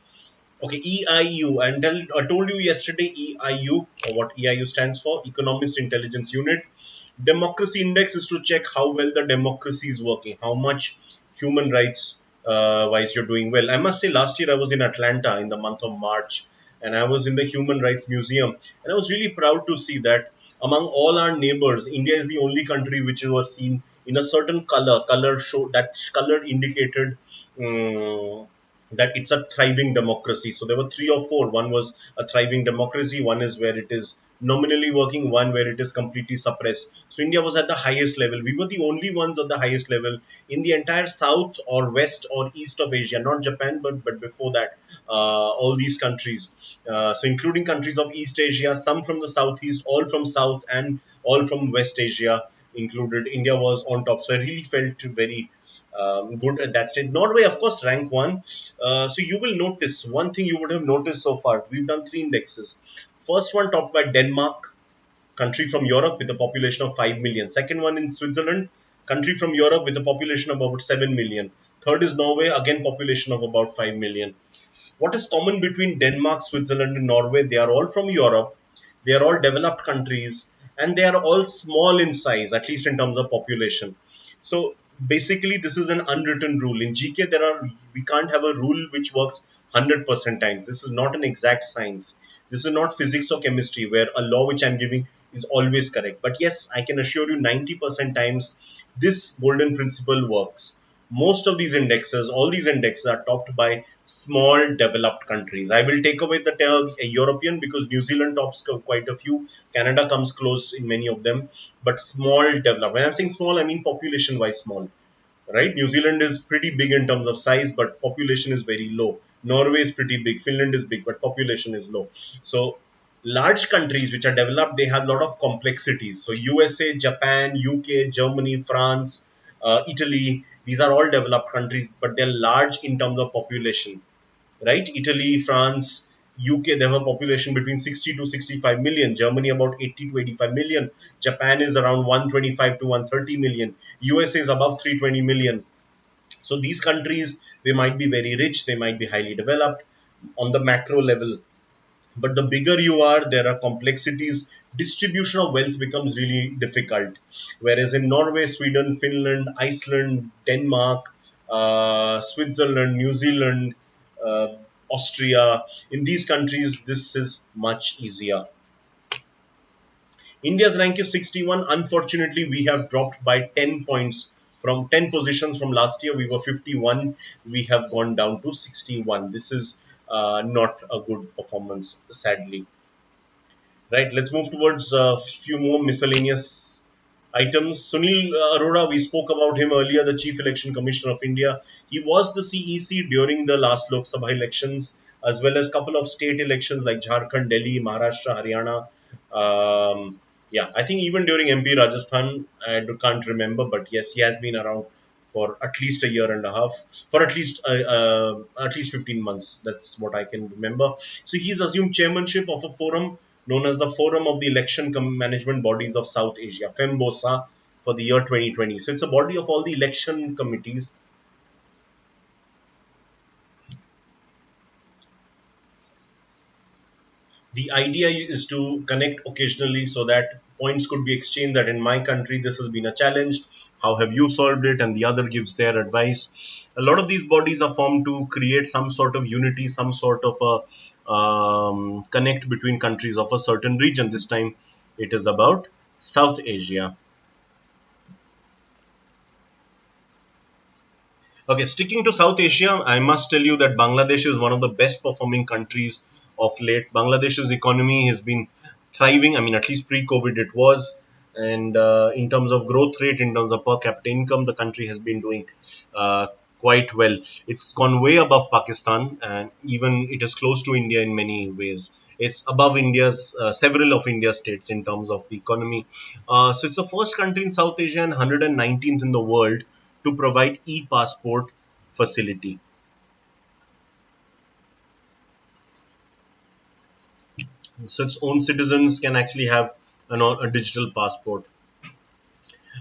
Speaker 1: Okay, EIU. And I told you yesterday EIU, or what EIU stands for, Economist Intelligence Unit. Democracy Index is to check how well the democracy is working, how much human rights wise you're doing well. I must say, last year I was in Atlanta in the month of March, and I was in the Human Rights Museum, and I was really proud to see that among all our neighbors, India is the only country which was seen in a certain color. Color show that color indicated. That it's a thriving democracy. So there were three or four. One was a thriving democracy, one is where it is nominally working, one where it is completely suppressed. So India was at the highest level. We were the only ones at the highest level in the entire south or west or east of Asia, not Japan, but before that, all these countries. So including countries of East Asia, some from the southeast, all from south, and all from West Asia included. India was on top. So I really felt very good at that stage. Norway, of course, rank one. So you will notice one thing you would have noticed so far. We've done three indexes. First one topped by Denmark, country from Europe with a population of 5 million. Second one in Switzerland, country from Europe with a population of about 7 million. Third is Norway, again population of about 5 million. What is common between Denmark, Switzerland, and Norway? They are all from Europe. They are all developed countries, and they are all small in size, at least in terms of population. So basically, this is an unwritten rule. In GK, we can't have a rule which works 100% times. This is not an exact science. This is not physics or chemistry where a law which I'm giving is always correct. But yes, I can assure you 90% times this golden principle works. Most of these indexes, all these indexes are topped by small developed countries. I will take away the term European because New Zealand tops quite a few. Canada comes close in many of them, but small developed. When I'm saying small, I mean population wise small, right? New Zealand is pretty big in terms of size, but population is very low. Norway is pretty big. Finland is big, but population is low. So large countries which are developed, they have a lot of complexities. So USA, Japan, UK, Germany, France, Italy, these are all developed countries, but they're large in terms of population, right? Italy, France, UK, they have a population between 60 to 65 million. Germany about 80 to 85 million. Japan is around 125 to 130 million. USA is above 320 million. So these countries, they might be very rich, they might be highly developed on the macro level. But the bigger you are, there are complexities. Distribution of wealth becomes really difficult. Whereas in Norway, Sweden, Finland, Iceland, Denmark, Switzerland, New Zealand, uh, Austria, in these countries, this is much easier. India's rank is 61. Unfortunately, we have dropped by 10 points from 10 positions from last year. We were 51. We have gone down to 61. This is not a good performance, sadly. Right, let's move towards a few more miscellaneous items. Sunil Arora, we spoke about him earlier, the Chief Election Commissioner of India. He was the CEC during the last Lok Sabha elections, as well as a couple of state elections like Jharkhand, Delhi, Maharashtra, Haryana. Yeah, I think even during MP Rajasthan, can't remember, but yes, he has been around for at least a year and a half, for at least 15 months. That's what I can remember. So he's assumed chairmanship of a forum known as the Forum of the Election Management Bodies of South Asia, FEMBOSA, for the year 2020. So it's a body of all the election committees. The idea is to connect occasionally so that points could be exchanged, that in my country this has been a challenge, how have you solved it, and the other gives their advice. A lot of these bodies are formed to create some sort of unity, some sort of a connect between countries of a certain region. This time it is about South Asia. Okay, sticking to South Asia, I must tell you that Bangladesh is one of the best performing countries of late. Bangladesh's economy has been thriving. I mean, at least pre-COVID it was. And in terms of growth rate, in terms of per capita income, the country has been doing uh, quite well. It's gone way above Pakistan, and even it is close to India in many ways. It's above India's several of India's states in terms of the economy. So it's the first country in South Asia and 119th in the world to provide e-passport facility. So its own citizens can actually have a digital passport.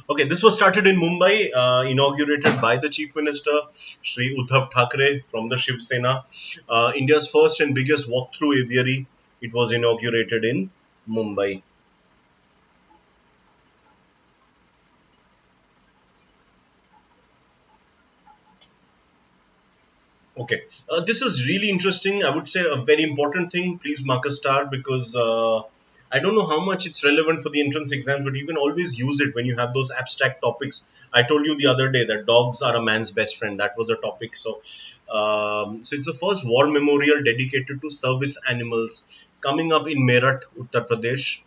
Speaker 1: Okay, this was started in Mumbai, inaugurated by the Chief Minister, Shri Uddhav Thackeray from the Shiv Sena. India's first and biggest walkthrough aviary. It was inaugurated in Mumbai. Okay, this is really interesting. I would say a very important thing. Please mark a star because I don't know how much it's relevant for the entrance exams, but you can always use it when you have those abstract topics. I told you the other day that dogs are a man's best friend. That was a topic. So it's the first war memorial dedicated to service animals coming up in Meerut, Uttar Pradesh.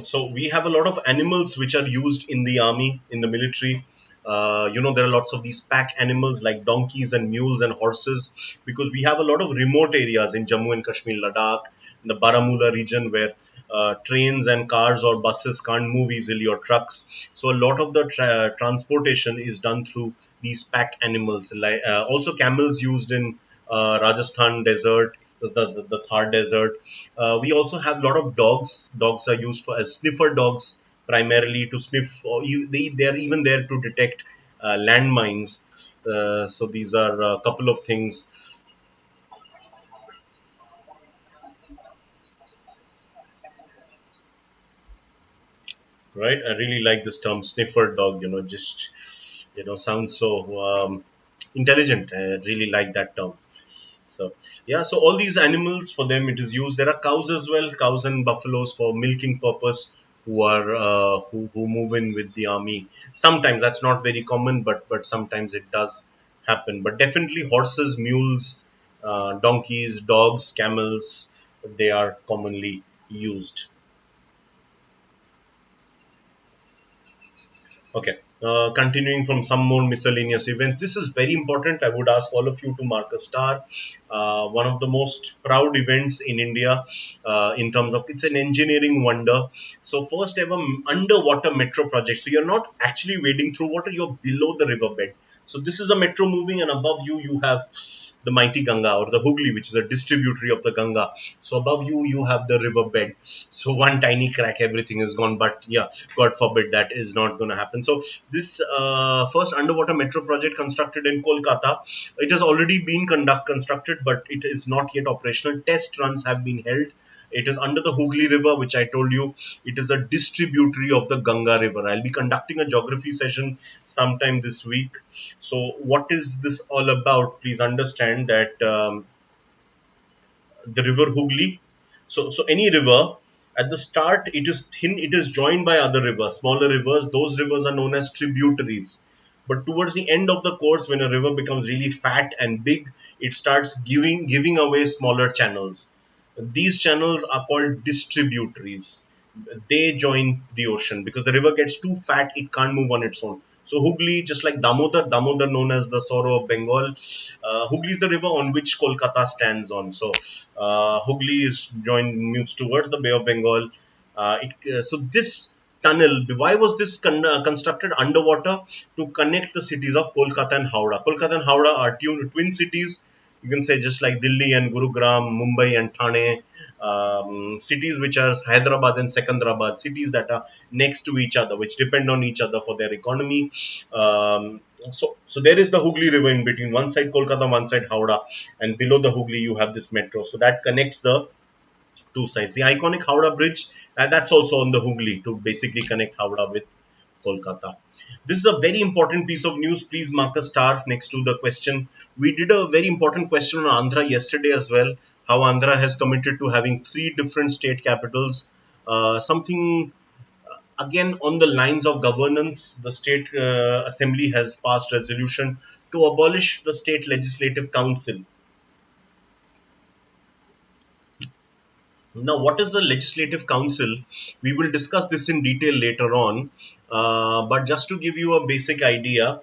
Speaker 1: So we have a lot of animals which are used in the army, in the military. There are lots of these pack animals like donkeys and mules and horses, because we have a lot of remote areas in Jammu and Kashmir, Ladakh, in the Baramulla region, where trains and cars or buses can't move easily, or trucks. So a lot of the transportation is done through these pack animals. Like also camels used in Rajasthan desert, the Thar desert. We also have a lot of dogs. Dogs are used for as sniffer dogs, primarily to sniff, or they are even there to detect landmines. So these are a couple of things, right? I really like this term sniffer dog. Just sounds so intelligent. I really like that term. So yeah, so all these animals, for them it is used. There are cows as well, cows and buffaloes for milking purpose, who are who move in with the army. Sometimes that's not very common, but sometimes it does happen. But definitely horses, mules, donkeys, dogs, camels, they are commonly used. Okay. Continuing from some more miscellaneous events, this is very important. I would ask all of you to mark a star. One of the most proud events in India, in terms of, it's an engineering wonder. So first ever underwater metro project. So you're not actually wading through water; you're below the riverbed. So this is a metro moving, and above you you have the mighty Ganga, or the Hooghly, which is a distributary of the Ganga. So above you you have the riverbed. So one tiny crack, everything is gone. But yeah, God forbid that is not going to happen. So this first underwater metro project constructed in Kolkata, it has already been constructed, but it is not yet operational. Test runs have been held. It is under the Hooghly River, which I told you. It is a distributary of the Ganga River. I'll be conducting a geography session sometime this week. So, what is this all about? Please understand that the river Hooghly. So any river, at the start it is thin, it is joined by other rivers, smaller rivers. Those rivers are known as tributaries. But towards the end of the course, when a river becomes really fat and big, it starts giving away smaller channels. These channels are called distributaries. They join the ocean because the river gets too fat, it can't move on its own. So Hooghly, just like Damodar known as the sorrow of Bengal, Hooghly is the river on which Kolkata stands on. So Hooghly is joined, moves towards the Bay of Bengal. So this tunnel, why was this constructed underwater? To connect the cities of Kolkata and Howrah. Kolkata and Howrah are twin cities. You can say just like Delhi and Gurugram, Mumbai and Thane, cities which are Hyderabad and Secunderabad, cities that are next to each other, which depend on each other for their economy. So there is the Hooghly River in between. One side Kolkata, one side Howrah, and below the Hooghly you have this metro. So that connects the two sides. The iconic Howrah Bridge, that's also on the Hooghly to basically connect Howrah with Kolkata. This is a very important piece of news. Please mark a star next to the question. We did a very important question on Andhra yesterday as well. How Andhra has committed to having three different state capitals. Something again on the lines of governance. The state assembly has passed resolution to abolish the state legislative council. Now, what is the Legislative Council? We will discuss this in detail later on. But just to give you a basic idea,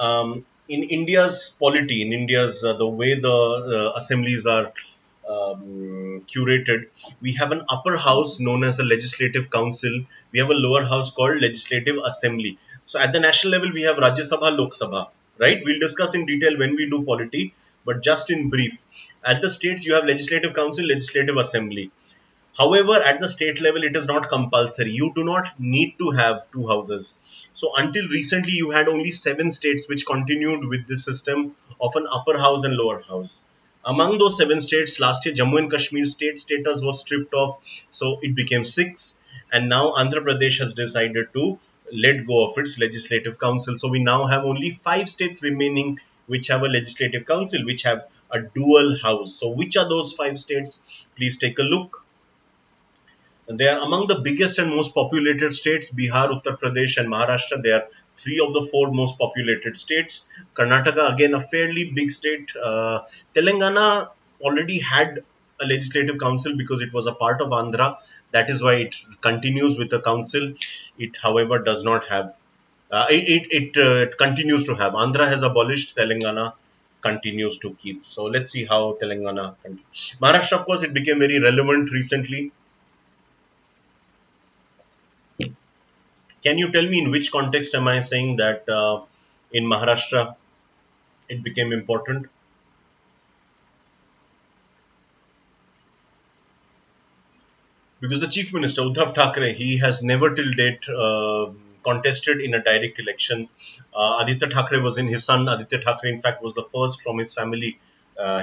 Speaker 1: in India's polity, in India's the way the assemblies are curated, we have an upper house known as the Legislative Council. We have a lower house called Legislative Assembly. So at the national level, we have Rajya Sabha, Lok Sabha, right? We'll discuss in detail when we do polity, but just in brief. At the states, you have Legislative Council, Legislative Assembly. However, at the state level, it is not compulsory. You do not need to have two houses. So, until recently, you had only seven states which continued with this system of an upper house and lower house. Among those seven states, last year, Jammu and Kashmir state status was stripped off, so it became six. And now, Andhra Pradesh has decided to let go of its legislative council. So, we now have only five states remaining which have a legislative council, which have a dual house. So, which are those five states? Please take a look. They are among the biggest and most populated states. Bihar, Uttar Pradesh, and Maharashtra. They are three of the four most populated states. Karnataka, again, a fairly big state. Telangana already had a legislative council because it was a part of Andhra. That is why it continues with the council. It, however, does not have. It continues to have. Andhra has abolished. Telangana continues to keep. So let's see how Telangana continues. Maharashtra, of course, it became very relevant recently. Can you tell me in which context am I saying that in Maharashtra it became important? Because the chief minister Uddhav Thackeray, he has never till date contested in a direct election. Aditya Thackeray was in, his son Aditya Thackeray in fact was the first from his family.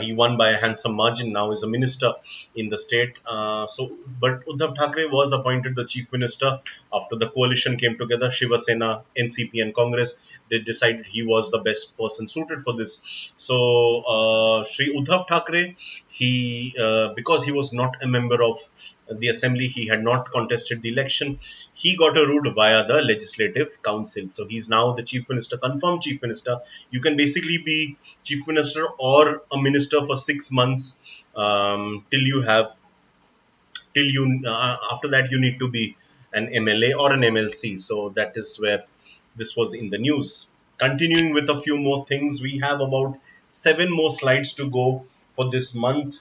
Speaker 1: He won by a handsome margin. Now is a minister in the state. But Uddhav Thackeray was appointed the chief minister after the coalition came together. Shiva Sena, NCP, and Congress. They decided he was the best person suited for this. So Shri Uddhav Thackeray, he because he was not a member of the assembly, he had not contested the election. He got a route via the legislative council. So he's now the chief minister, confirmed chief minister. You can basically be chief minister or a minister for 6 months till you have till you after that you need to be an MLA or an MLC. So that is where this was in the news. Continuing with a few more things, we have about seven more slides to go for this month.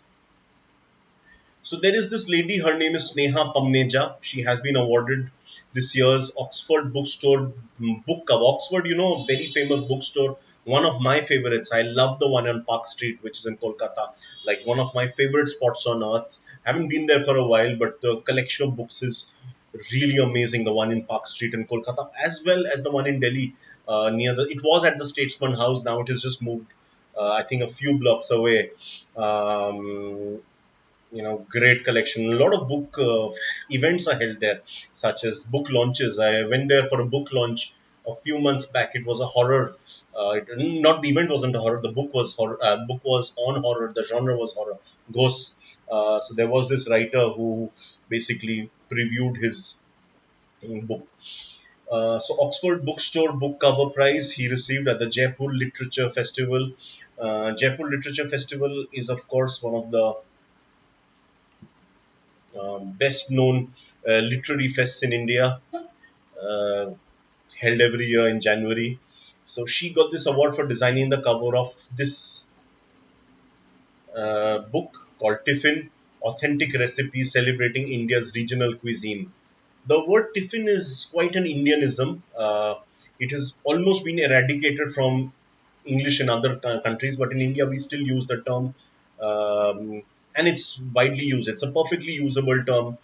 Speaker 1: So there is this lady, her name is Sneha Pamneja. She has been awarded this year's Oxford Bookstore Book Cover. Oxford, you know, very famous bookstore. One of my favorites. I love the one on Park Street, which is in Kolkata. Like one of my favorite spots on earth. Haven't been there for a while, but the collection of books is really amazing. The one in Park Street in Kolkata, as well as the one in Delhi, near the. It was at the Statesman House. Now it has just moved. I think a few blocks away. Great collection. A lot of book events are held there, such as book launches. I went there for a book launch a few months back. It was a horror. Not the event wasn't a horror, the book was horror. Book was on horror, the genre was horror, ghosts. So there was this writer who basically previewed his book. So Oxford Bookstore Book Cover Prize he received at the Jaipur Literature Festival. Jaipur Literature Festival is of course one of the best known literary fests in India, uh, held every year in January. So she got this award for designing the cover of this book called Tiffin, Authentic Recipes Celebrating India's Regional Cuisine. The word tiffin is quite an Indianism. It has almost been eradicated from English in other countries, but in India we still use the term, and it's widely used. It's a perfectly usable term.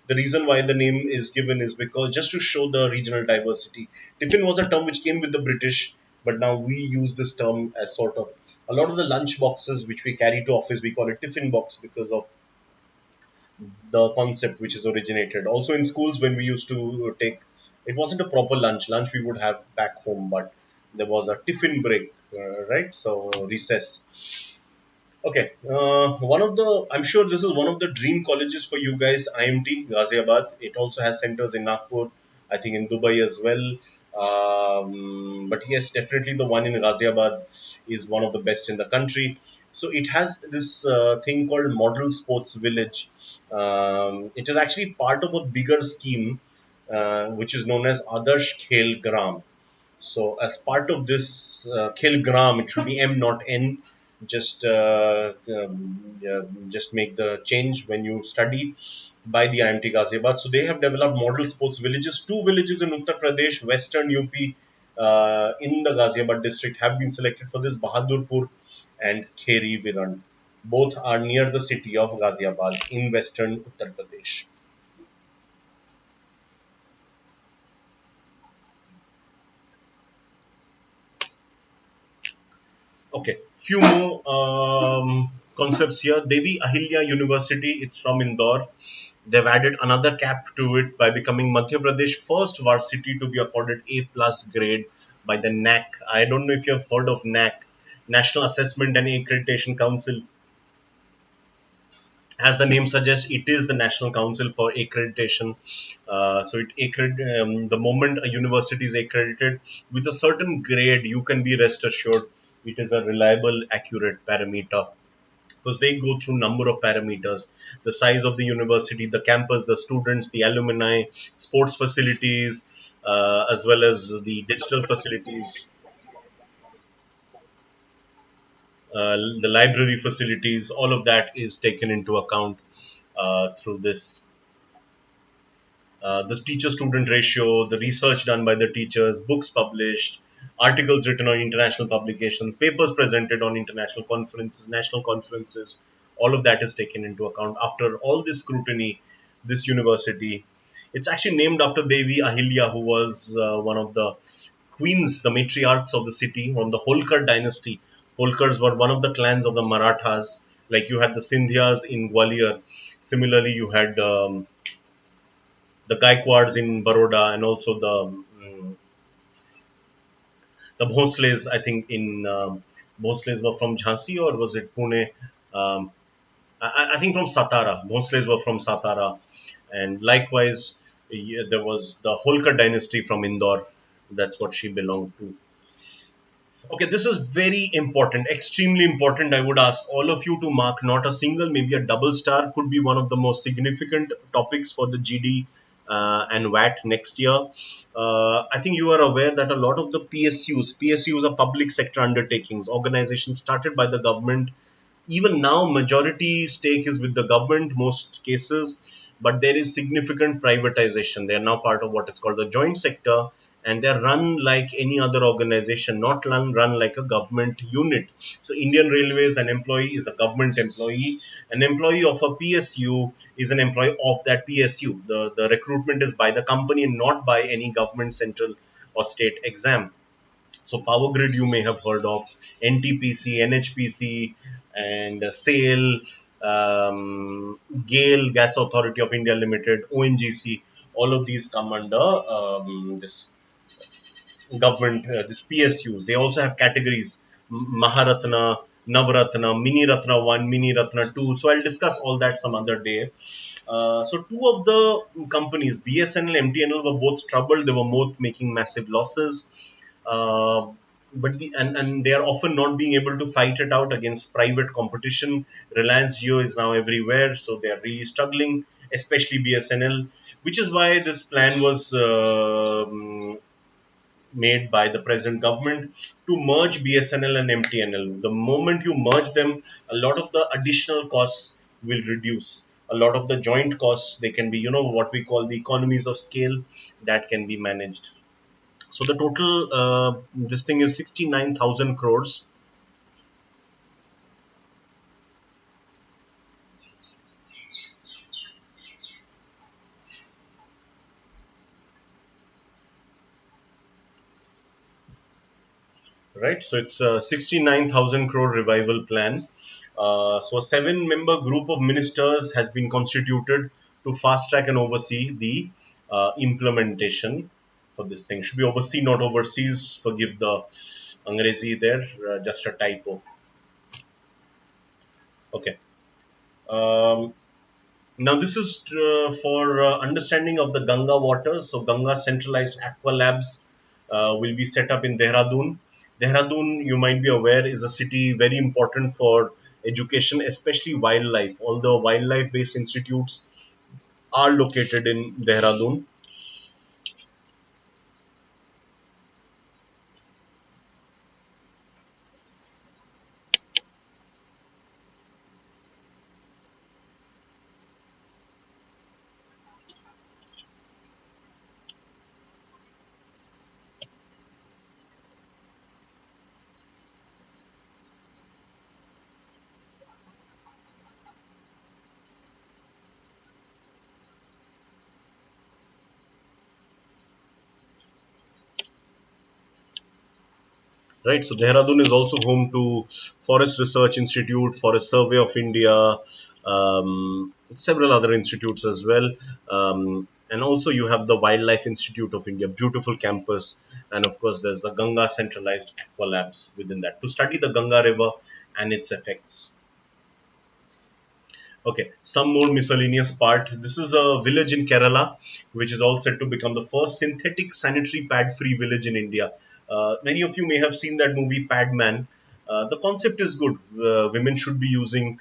Speaker 1: The reason why the name is given is because just to show the regional diversity. Tiffin was a term which came with the British, but now we use this term as sort of a lot of the lunch boxes which we carry to office, we call it tiffin box because of the concept which is originated. Also in schools when we used to take, it wasn't a proper lunch. Lunch we would have back home, but there was a tiffin break, right? So recess. Okay, one of the, I'm sure this is one of the dream colleges for you guys, IMT, Ghaziabad. It also has centers in Nagpur, I think in Dubai as well. But yes, definitely the one in Ghaziabad is one of the best in the country. So it has this thing called Model Sports Village. It is actually part of a bigger scheme, which is known as Adarsh Khel Gram. So as part of this kilogram, it should be M not N. Yeah, just make the change when you study by the IMT Ghaziabad. So they have developed model sports villages. Two villages in Uttar Pradesh, Western UP, in the Ghaziabad district have been selected for this. Bahadurpur and Kheri Viran. Both are near the city of Ghaziabad in Western Uttar Pradesh. Okay, few more concepts here. Devi Ahilya University, it's from Indore. They've added another cap to it by becoming Madhya Pradesh first varsity to be accorded A plus grade by the NAC. I don't know if you have heard of NAC, National Assessment and Accreditation Council. As the name suggests, it is the National Council for Accreditation. The moment a university is accredited with a certain grade, you can be rest assured it is a reliable, accurate parameter because they go through number of parameters: the size of the university, the campus, the students, the alumni, sports facilities, as well as the digital facilities, the library facilities. All of that is taken into account through this teacher student ratio, the research done by the teachers, books published, articles written on international publications, papers presented on international conferences, national conferences, all of that is taken into account. After all this scrutiny, this university, it's actually named after Devi Ahilya, who was one of the queens, the matriarchs of the city on the Holkar dynasty. Holkars were one of the clans of the Marathas, like you had the Sindhyas in Gwalior. Similarly, you had the Gaikwads in Baroda, and also the Bhosles. I think in Bhosles were from Jhansi, or was it Pune? Um, I think from Satara. Bhosles were from Satara, and likewise there was the Holkar dynasty from Indore. That's what she belonged to. Okay, this is very important, extremely important. I would ask all of you to mark not a single, maybe a double star, could be one of the most significant topics for the GD and VAT next year. I think you are aware that a lot of the PSUs are public sector undertakings, organizations started by the government. Even now, majority stake is with the government, most cases, but there is significant privatization. They are now part of what is called the joint sector, and they're run like any other organization, not run like a government unit. So Indian Railways, an employee is a government employee. An employee of a PSU is an employee of that PSU. The recruitment is by the company and not by any government central or state exam. So Power Grid you may have heard of, NTPC, NHPC, and SAIL, GAIL, Gas Authority of India Limited, ONGC. All of these come under this government, this PSUs. They also have categories: Maharatna, Navratna, Mini Ratna 1, Mini Ratna 2. So I'll discuss all that some other day. So two of the companies, BSNL, MTNL, were both troubled. They were both making massive losses. Uh, and they are often not being able to fight it out against private competition. Reliance Jio is now everywhere, so they are really struggling, especially BSNL, which is why this plan was made by the present government to merge BSNL and MTNL. The moment you merge them, a lot of the additional costs will reduce. A lot of the joint costs, they can be, what we call the economies of scale, that can be managed. So the total, this thing is 69,000 crores. right? So it's a 69,000 crore revival plan. So a seven-member group of ministers has been constituted to fast track and oversee the implementation for this thing. Should be oversee, not overseas. Forgive the Angrezi there, just a typo. Okay. Um, Now, this is for understanding of the Ganga waters. So, Ganga centralized aqua labs will be set up in Dehradun. Dehradun, you might be aware, is a city very important for education, especially wildlife. All the wildlife based institutes are located in Dehradun. Right, so Dehradun is also home to Forest Research Institute, Forest Survey of India, several other institutes as well. And also you have the Wildlife Institute of India, beautiful campus. And of course, there's the Ganga Centralized Aqua Labs within that to study the Ganga River and its effects. Okay, some more miscellaneous part. This is a village in Kerala, which is all set to become the first synthetic sanitary pad free village in India. Many of you may have seen that movie Padman. The concept is good. Women should be using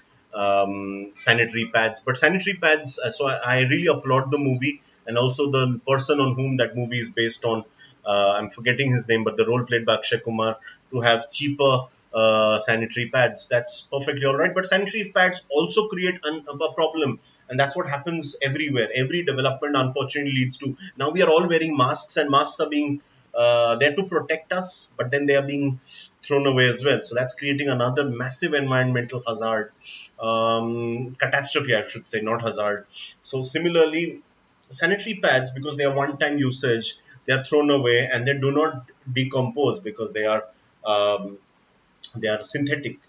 Speaker 1: sanitary pads, but sanitary pads. So I really applaud the movie and also the person on whom that movie is based on. I'm forgetting his name, but the role played by Akshay Kumar to have cheaper sanitary pads. That's perfectly all right. But sanitary pads also create a problem. And that's what happens everywhere. Every development, unfortunately, leads to now we are all wearing masks, and masks are being there to protect us, but then they are being thrown away as well. So that's creating another massive environmental hazard, catastrophe, I should say, not hazard. So similarly, sanitary pads, because they are one-time usage, they are thrown away and they do not decompose because um, they are synthetic,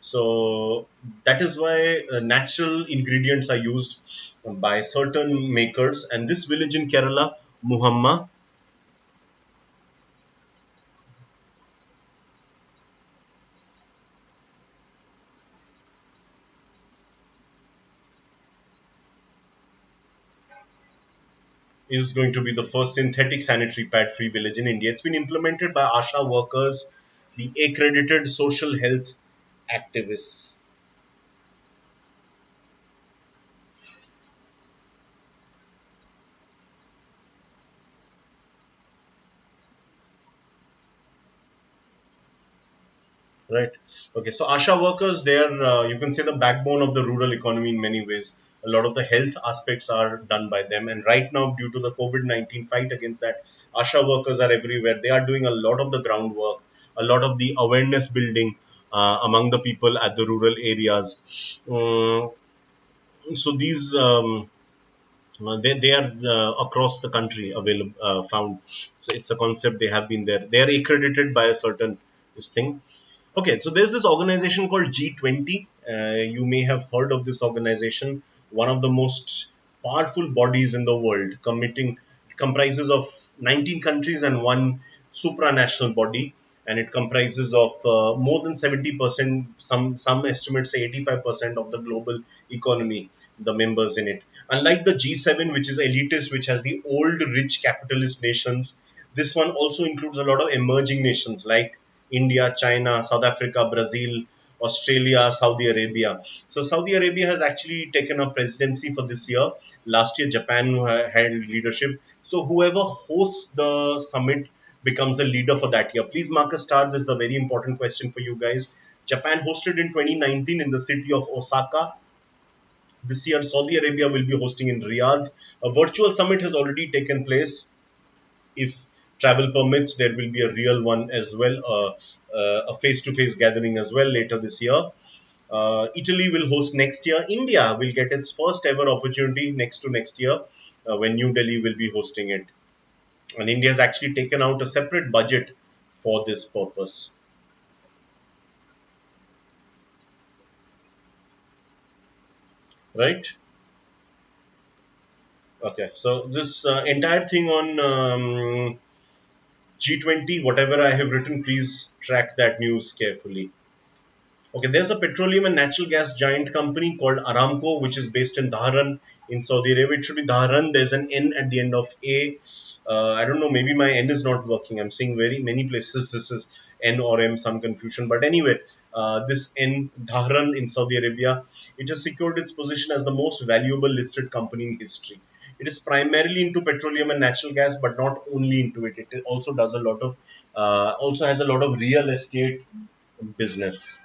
Speaker 1: so that is why natural ingredients are used by certain makers. And this village in Kerala, Muhamma, is going to be the first synthetic sanitary pad free village in India. It's been implemented by ASHA workers, the accredited social health activists. Right. Okay. So ASHA workers, they are, you can say, the backbone of the rural economy in many ways. A lot of the health aspects are done by them. And right now, due to the COVID-19 fight against that, ASHA workers are everywhere. They are doing a lot of the groundwork, a lot of the awareness building among the people at the rural areas. So these they are across the country available found. So it's a concept. They have been there. They are accredited by a certain this thing. Okay, so there's this organization called G20. You may have heard of this organization, one of the most powerful bodies in the world, comprises of 19 countries and one supranational body, and it comprises of more than 70%. Some estimates say 85% of the global economy. The members in it, unlike the G7, which is elitist, which has the old rich capitalist nations, this one also includes a lot of emerging nations like India, China, South Africa, Brazil, Australia, Saudi Arabia. So Saudi Arabia has actually taken a presidency for this year. Last year, Japan held leadership. So whoever hosts the summit becomes a leader for that year. Please mark a star. This is a very important question for you guys. Japan hosted in 2019 in the city of Osaka. This year, Saudi Arabia will be hosting in Riyadh. A virtual summit has already taken place. If travel permits, there will be a real one as well, a face-to-face gathering as well later this year. Italy will host next year. India will get its first ever opportunity next to next year when New Delhi will be hosting it. And India has actually taken out a separate budget for this purpose. right? Okay, so this entire thing on G20, whatever I have written, please track that news carefully. Okay, there's a petroleum and natural gas giant company called Aramco, which is based in Dhahran in Saudi Arabia. It should be Dhahran. There's an N at the end of A. I don't know, maybe my N is not working. I'm seeing very many places this is N or M, some confusion. But anyway, this N, Dhahran in Saudi Arabia, it has secured its position as the most valuable listed company in history. It is primarily into petroleum and natural gas, but not only into it. It also does a lot of, also has a lot of real estate business.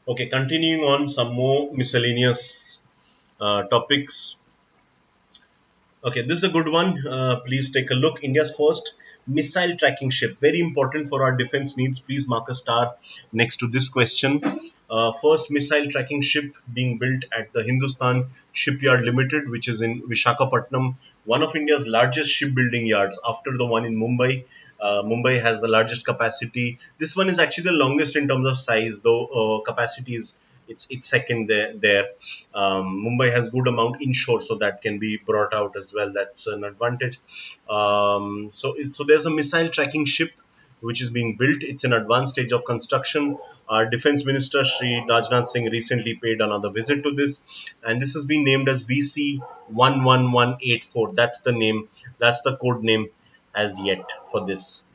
Speaker 1: Okay, continuing on some more miscellaneous topics. Okay, this is a good one. Please take a look. India's first missile tracking ship. Very important for our defense needs. Please mark a star next to this question. First missile tracking ship being built at the Hindustan Shipyard Limited, which is in Vishakhapatnam, one of India's largest shipbuilding yards after the one in Mumbai. Mumbai has the largest capacity. This one is actually the longest in terms of size, though capacity is it's second there. Mumbai has good amount inshore, so that can be brought out as well. That's an advantage. So there's a missile tracking ship which is being built. It's in advanced stage of construction. Our Defense Minister Sri Rajnath Singh recently paid another visit to this, and this has been named as VC 11184. That's the name. That's the code name as yet for this.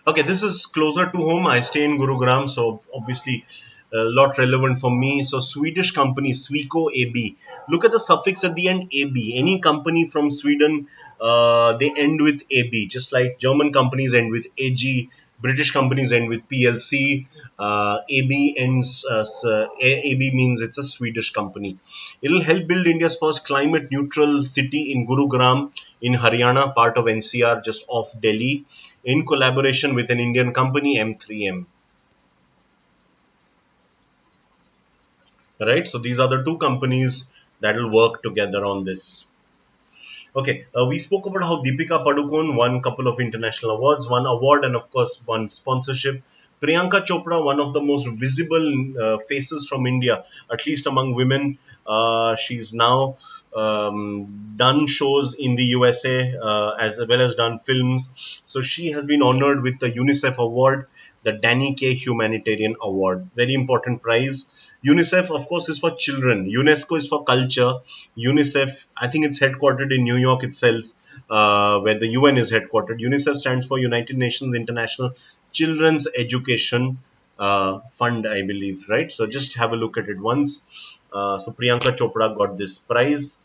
Speaker 1: Okay, this is closer to home. I stay in Gurugram, so obviously a lot relevant for me. So Swedish company Sweco AB. Look at the suffix at the end AB. Any company from Sweden, they end with AB. Just like German companies end with AG, British companies end with PLC. AB ends. AB means it's a Swedish company. It will help build India's first climate neutral city in Gurugram in Haryana, part of NCR, just off Delhi, in collaboration with an Indian company, M3M. Right? So these are the two companies that will work together on this. Okay, we spoke about how Deepika Padukone won a couple of international awards, one award, and of course, one sponsorship. Priyanka Chopra, one of the most visible faces from India, at least among women. She's now done shows in the USA as well as done films. So she has been honored with the UNICEF award, the Danny K Humanitarian Award. Very important prize. UNICEF, of course, is for children. UNESCO is for culture. UNICEF, I think it's headquartered in New York itself, where the UN is headquartered. UNICEF stands for United Nations International Children's Education Fund, I believe, right? So just have a look at it once. So Priyanka Chopra got this prize.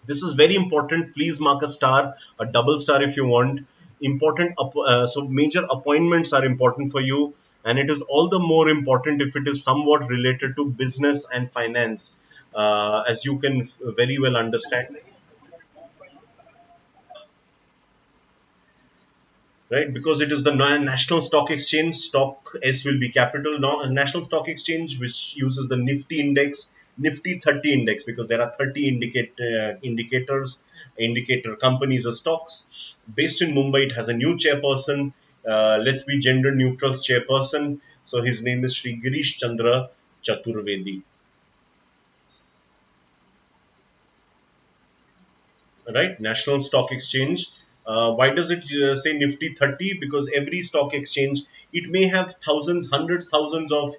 Speaker 1: This is very important. Please mark a star, a double star if you want. Important. So major appointments are important for you, and it is all the more important if it is somewhat related to business and finance, as you can very well understand. Right? Because it is the National Stock Exchange. Stock S will be capital. Now, National Stock Exchange, which uses the Nifty index, Nifty 30 index, because there are 30 indicator companies or stocks. Based in Mumbai, it has a new chairperson. Let's be gender neutral chairperson. So his name is Sri Girish Chandra Chaturvedi. Right? National Stock Exchange. Why does it say Nifty 30? Because every stock exchange, it may have thousands, hundreds, thousands of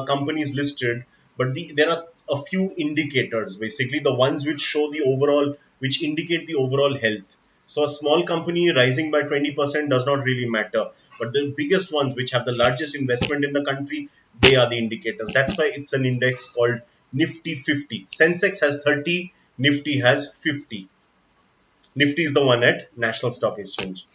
Speaker 1: companies listed, but there are a few indicators, basically the ones which show the overall, which indicate the overall health. So a small company rising by 20% does not really matter. But the biggest ones, which have the largest investment in the country, they are the indicators. That's why it's an index called Nifty 50. Sensex has 30, Nifty has 50. Nifty is the one at National Stock Exchange.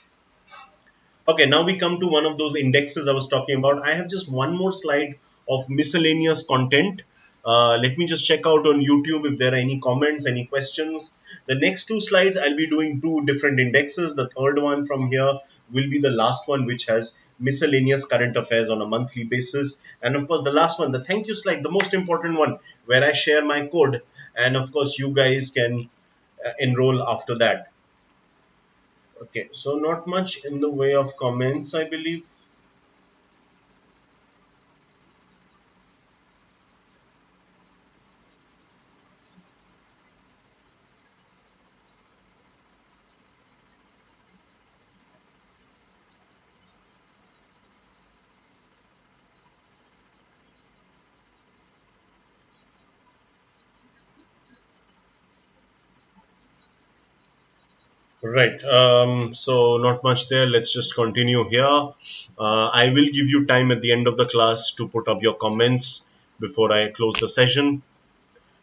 Speaker 1: Okay, now we come to one of those indexes I was talking about. I have just one more slide of miscellaneous content. Let me just check out on YouTube if there are any comments, any questions. The next two slides, I'll be doing two different indexes. The third one from here will be the last one, which has miscellaneous current affairs on a monthly basis. And of course, the last one, the thank you slide, the most important one, where I share my code. And of course, you guys can enroll after that. Okay, so not much in the way of comments, I believe. Right. So not much there. Let's just continue here. I will give you time at the end of the class to put up your comments before I close the session.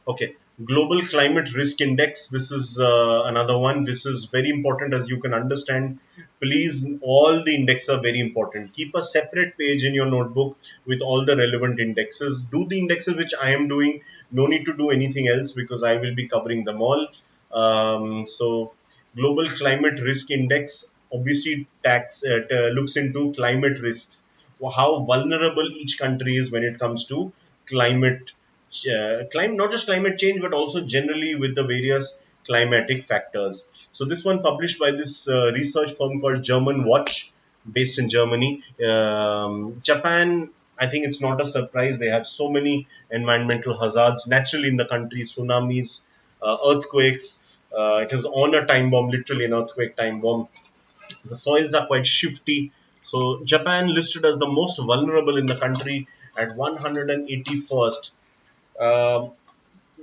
Speaker 1: Okay, Global Climate Risk Index. This is another one. This is very important, as you can understand. Please, all the indexes are very important. Keep a separate page in your notebook with all the relevant indexes. Do the indexes which I am doing. No need to do anything else because I will be covering them all. So, Global Climate Risk Index obviously looks into climate risks, how vulnerable each country is when it comes to climate not just climate change but also generally with the various climatic factors. So this one published by this research firm called German Watch, based in Germany. Japan, I think it's not a surprise. They have so many environmental hazards naturally in the country: tsunamis, earthquakes. It is on a time bomb, literally an earthquake time bomb. The soils are quite shifty. So Japan listed as the most vulnerable in the country at 181st. um,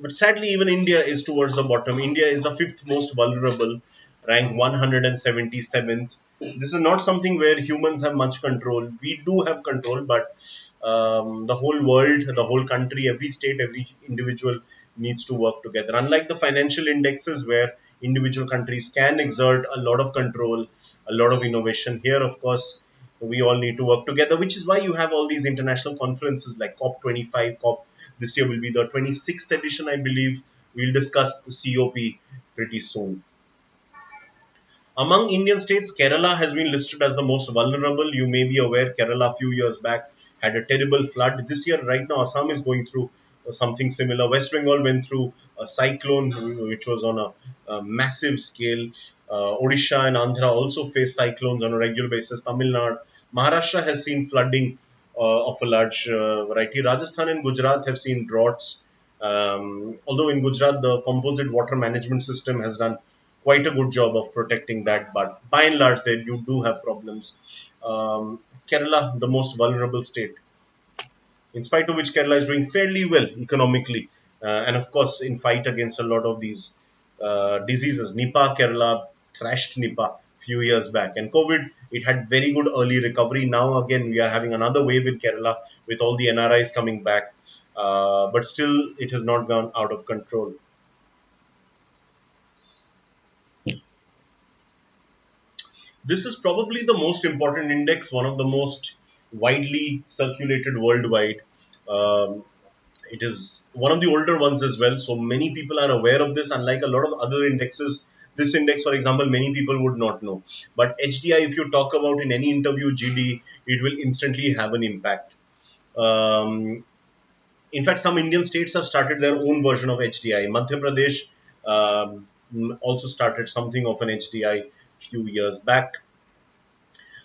Speaker 1: but sadly, even India is towards the bottom. India is the fifth most vulnerable, ranked 177th. This is not something where humans have much control. We do have control, but the whole world, the whole country, every state, every individual needs to work together. Unlike the financial indexes where individual countries can exert a lot of control, a lot of innovation, here, of course, we all need to work together, which is why you have all these international conferences like COP25, COP. This year will be the 26th edition, I believe. We'll discuss COP pretty soon. Among Indian states, Kerala has been listed as the most vulnerable. You may be aware Kerala a few years back had a terrible flood. This year, right now, Assam is going through something similar. West Bengal went through a cyclone which was on a massive scale. Odisha and Andhra also face cyclones on a regular basis. Tamil Nadu, Maharashtra has seen flooding of a large variety. Rajasthan and Gujarat have seen droughts. Although in Gujarat, the composite water management system has done quite a good job of protecting that, but by and large, there you do have problems. Kerala, the most vulnerable state, in spite of which Kerala is doing fairly well economically, and of course, in fight against a lot of these diseases. Nipah, Kerala thrashed Nipah few years back, and COVID, it had very good early recovery. Now again, we are having another wave in Kerala with all the NRIs coming back, but still, it has not gone out of control. This is probably the most important index, one of the most widely circulated worldwide. Um, it is one of the older ones as well, so many people are aware of this. Unlike a lot of other indexes, this index, for example, many people would not know. But HDI, if you talk about in any interview, GD, it will instantly have an impact. Um, in fact, some Indian states have started their own version of HDI. Madhya Pradesh also started something of an HDI few years back.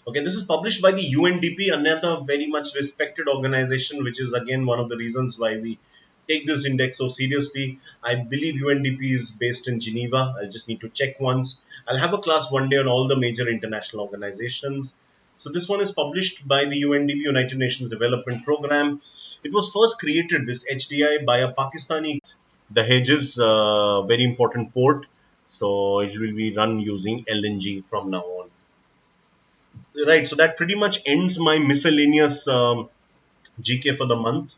Speaker 1: Okay, this is published by the UNDP, another very much respected organization, which is again one of the reasons why we take this index so seriously. I believe UNDP is based in Geneva. I'll just need to check once. I'll have a class one day on all the major international organizations. So this one is published by the UNDP, United Nations Development Program. It was first created, this HDI, by a Pakistani. The Dahej is a very important port, so it will be run using LNG from now on. Right, so that pretty much ends my miscellaneous GK for the month.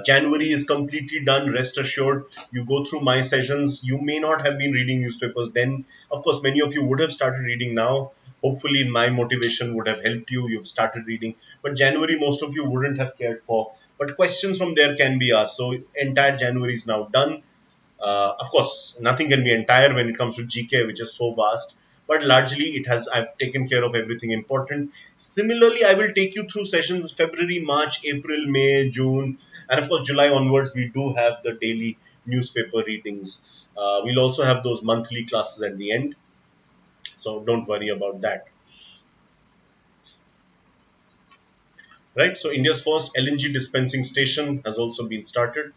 Speaker 1: January is completely done. Rest assured, you go through my sessions. You may not have been reading newspapers then. Of course, many of you would have started reading now. Hopefully, my motivation would have helped you. You've started reading. But January, most of you wouldn't have cared for. But questions from there can be asked. So, entire January is now done. Of course, nothing can be entire when it comes to GK, which is so vast. But largely, it has. I've taken care of everything important. Similarly, I will take you through sessions February, March, April, May, June, and of course July onwards. We do have the daily newspaper readings. We'll also have those monthly classes at the end. So don't worry about that. Right. So India's first LNG dispensing station has also been started.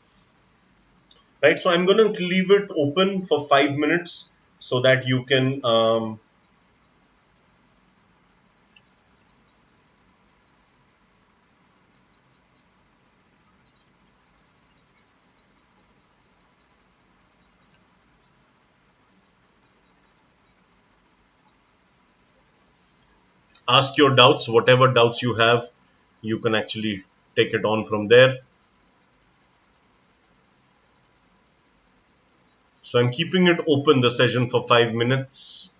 Speaker 1: Right. So I'm going to leave it open for 5 minutes so that you can ask your doubts, whatever doubts you have. You can actually take it on from there. So I'm keeping it open the session for 5 minutes.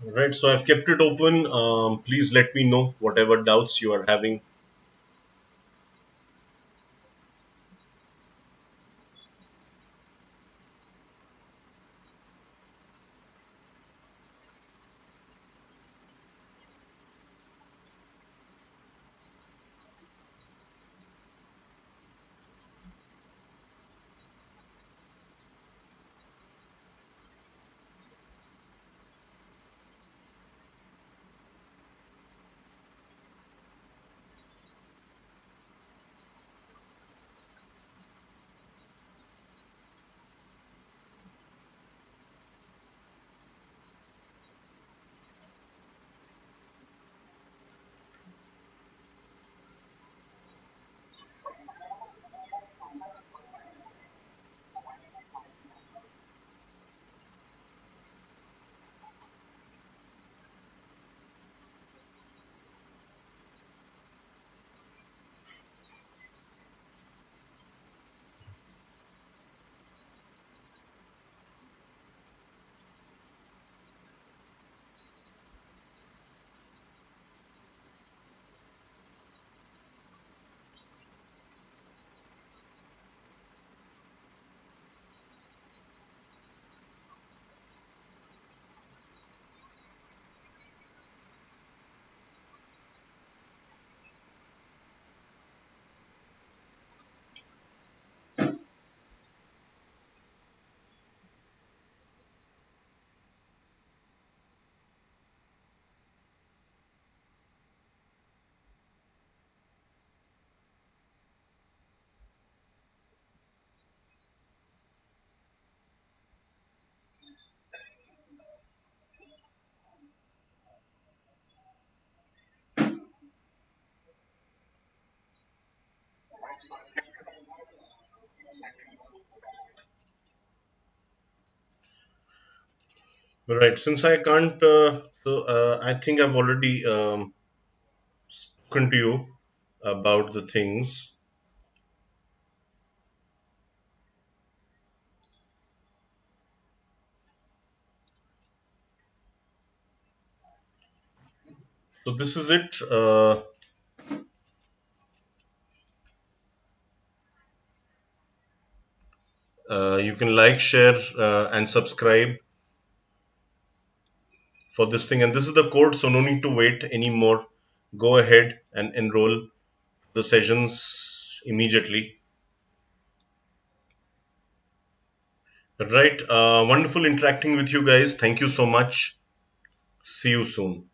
Speaker 1: Right. So I've kept it open. Please let me know whatever doubts you are having. Right. Since I can't, I think I've already spoken to you about the things. So this is it. You can like, share, and subscribe for this thing. And this is the code, so no need to wait anymore. Go ahead and enroll the sessions immediately. Right. Wonderful interacting with you guys. Thank you so much. See you soon.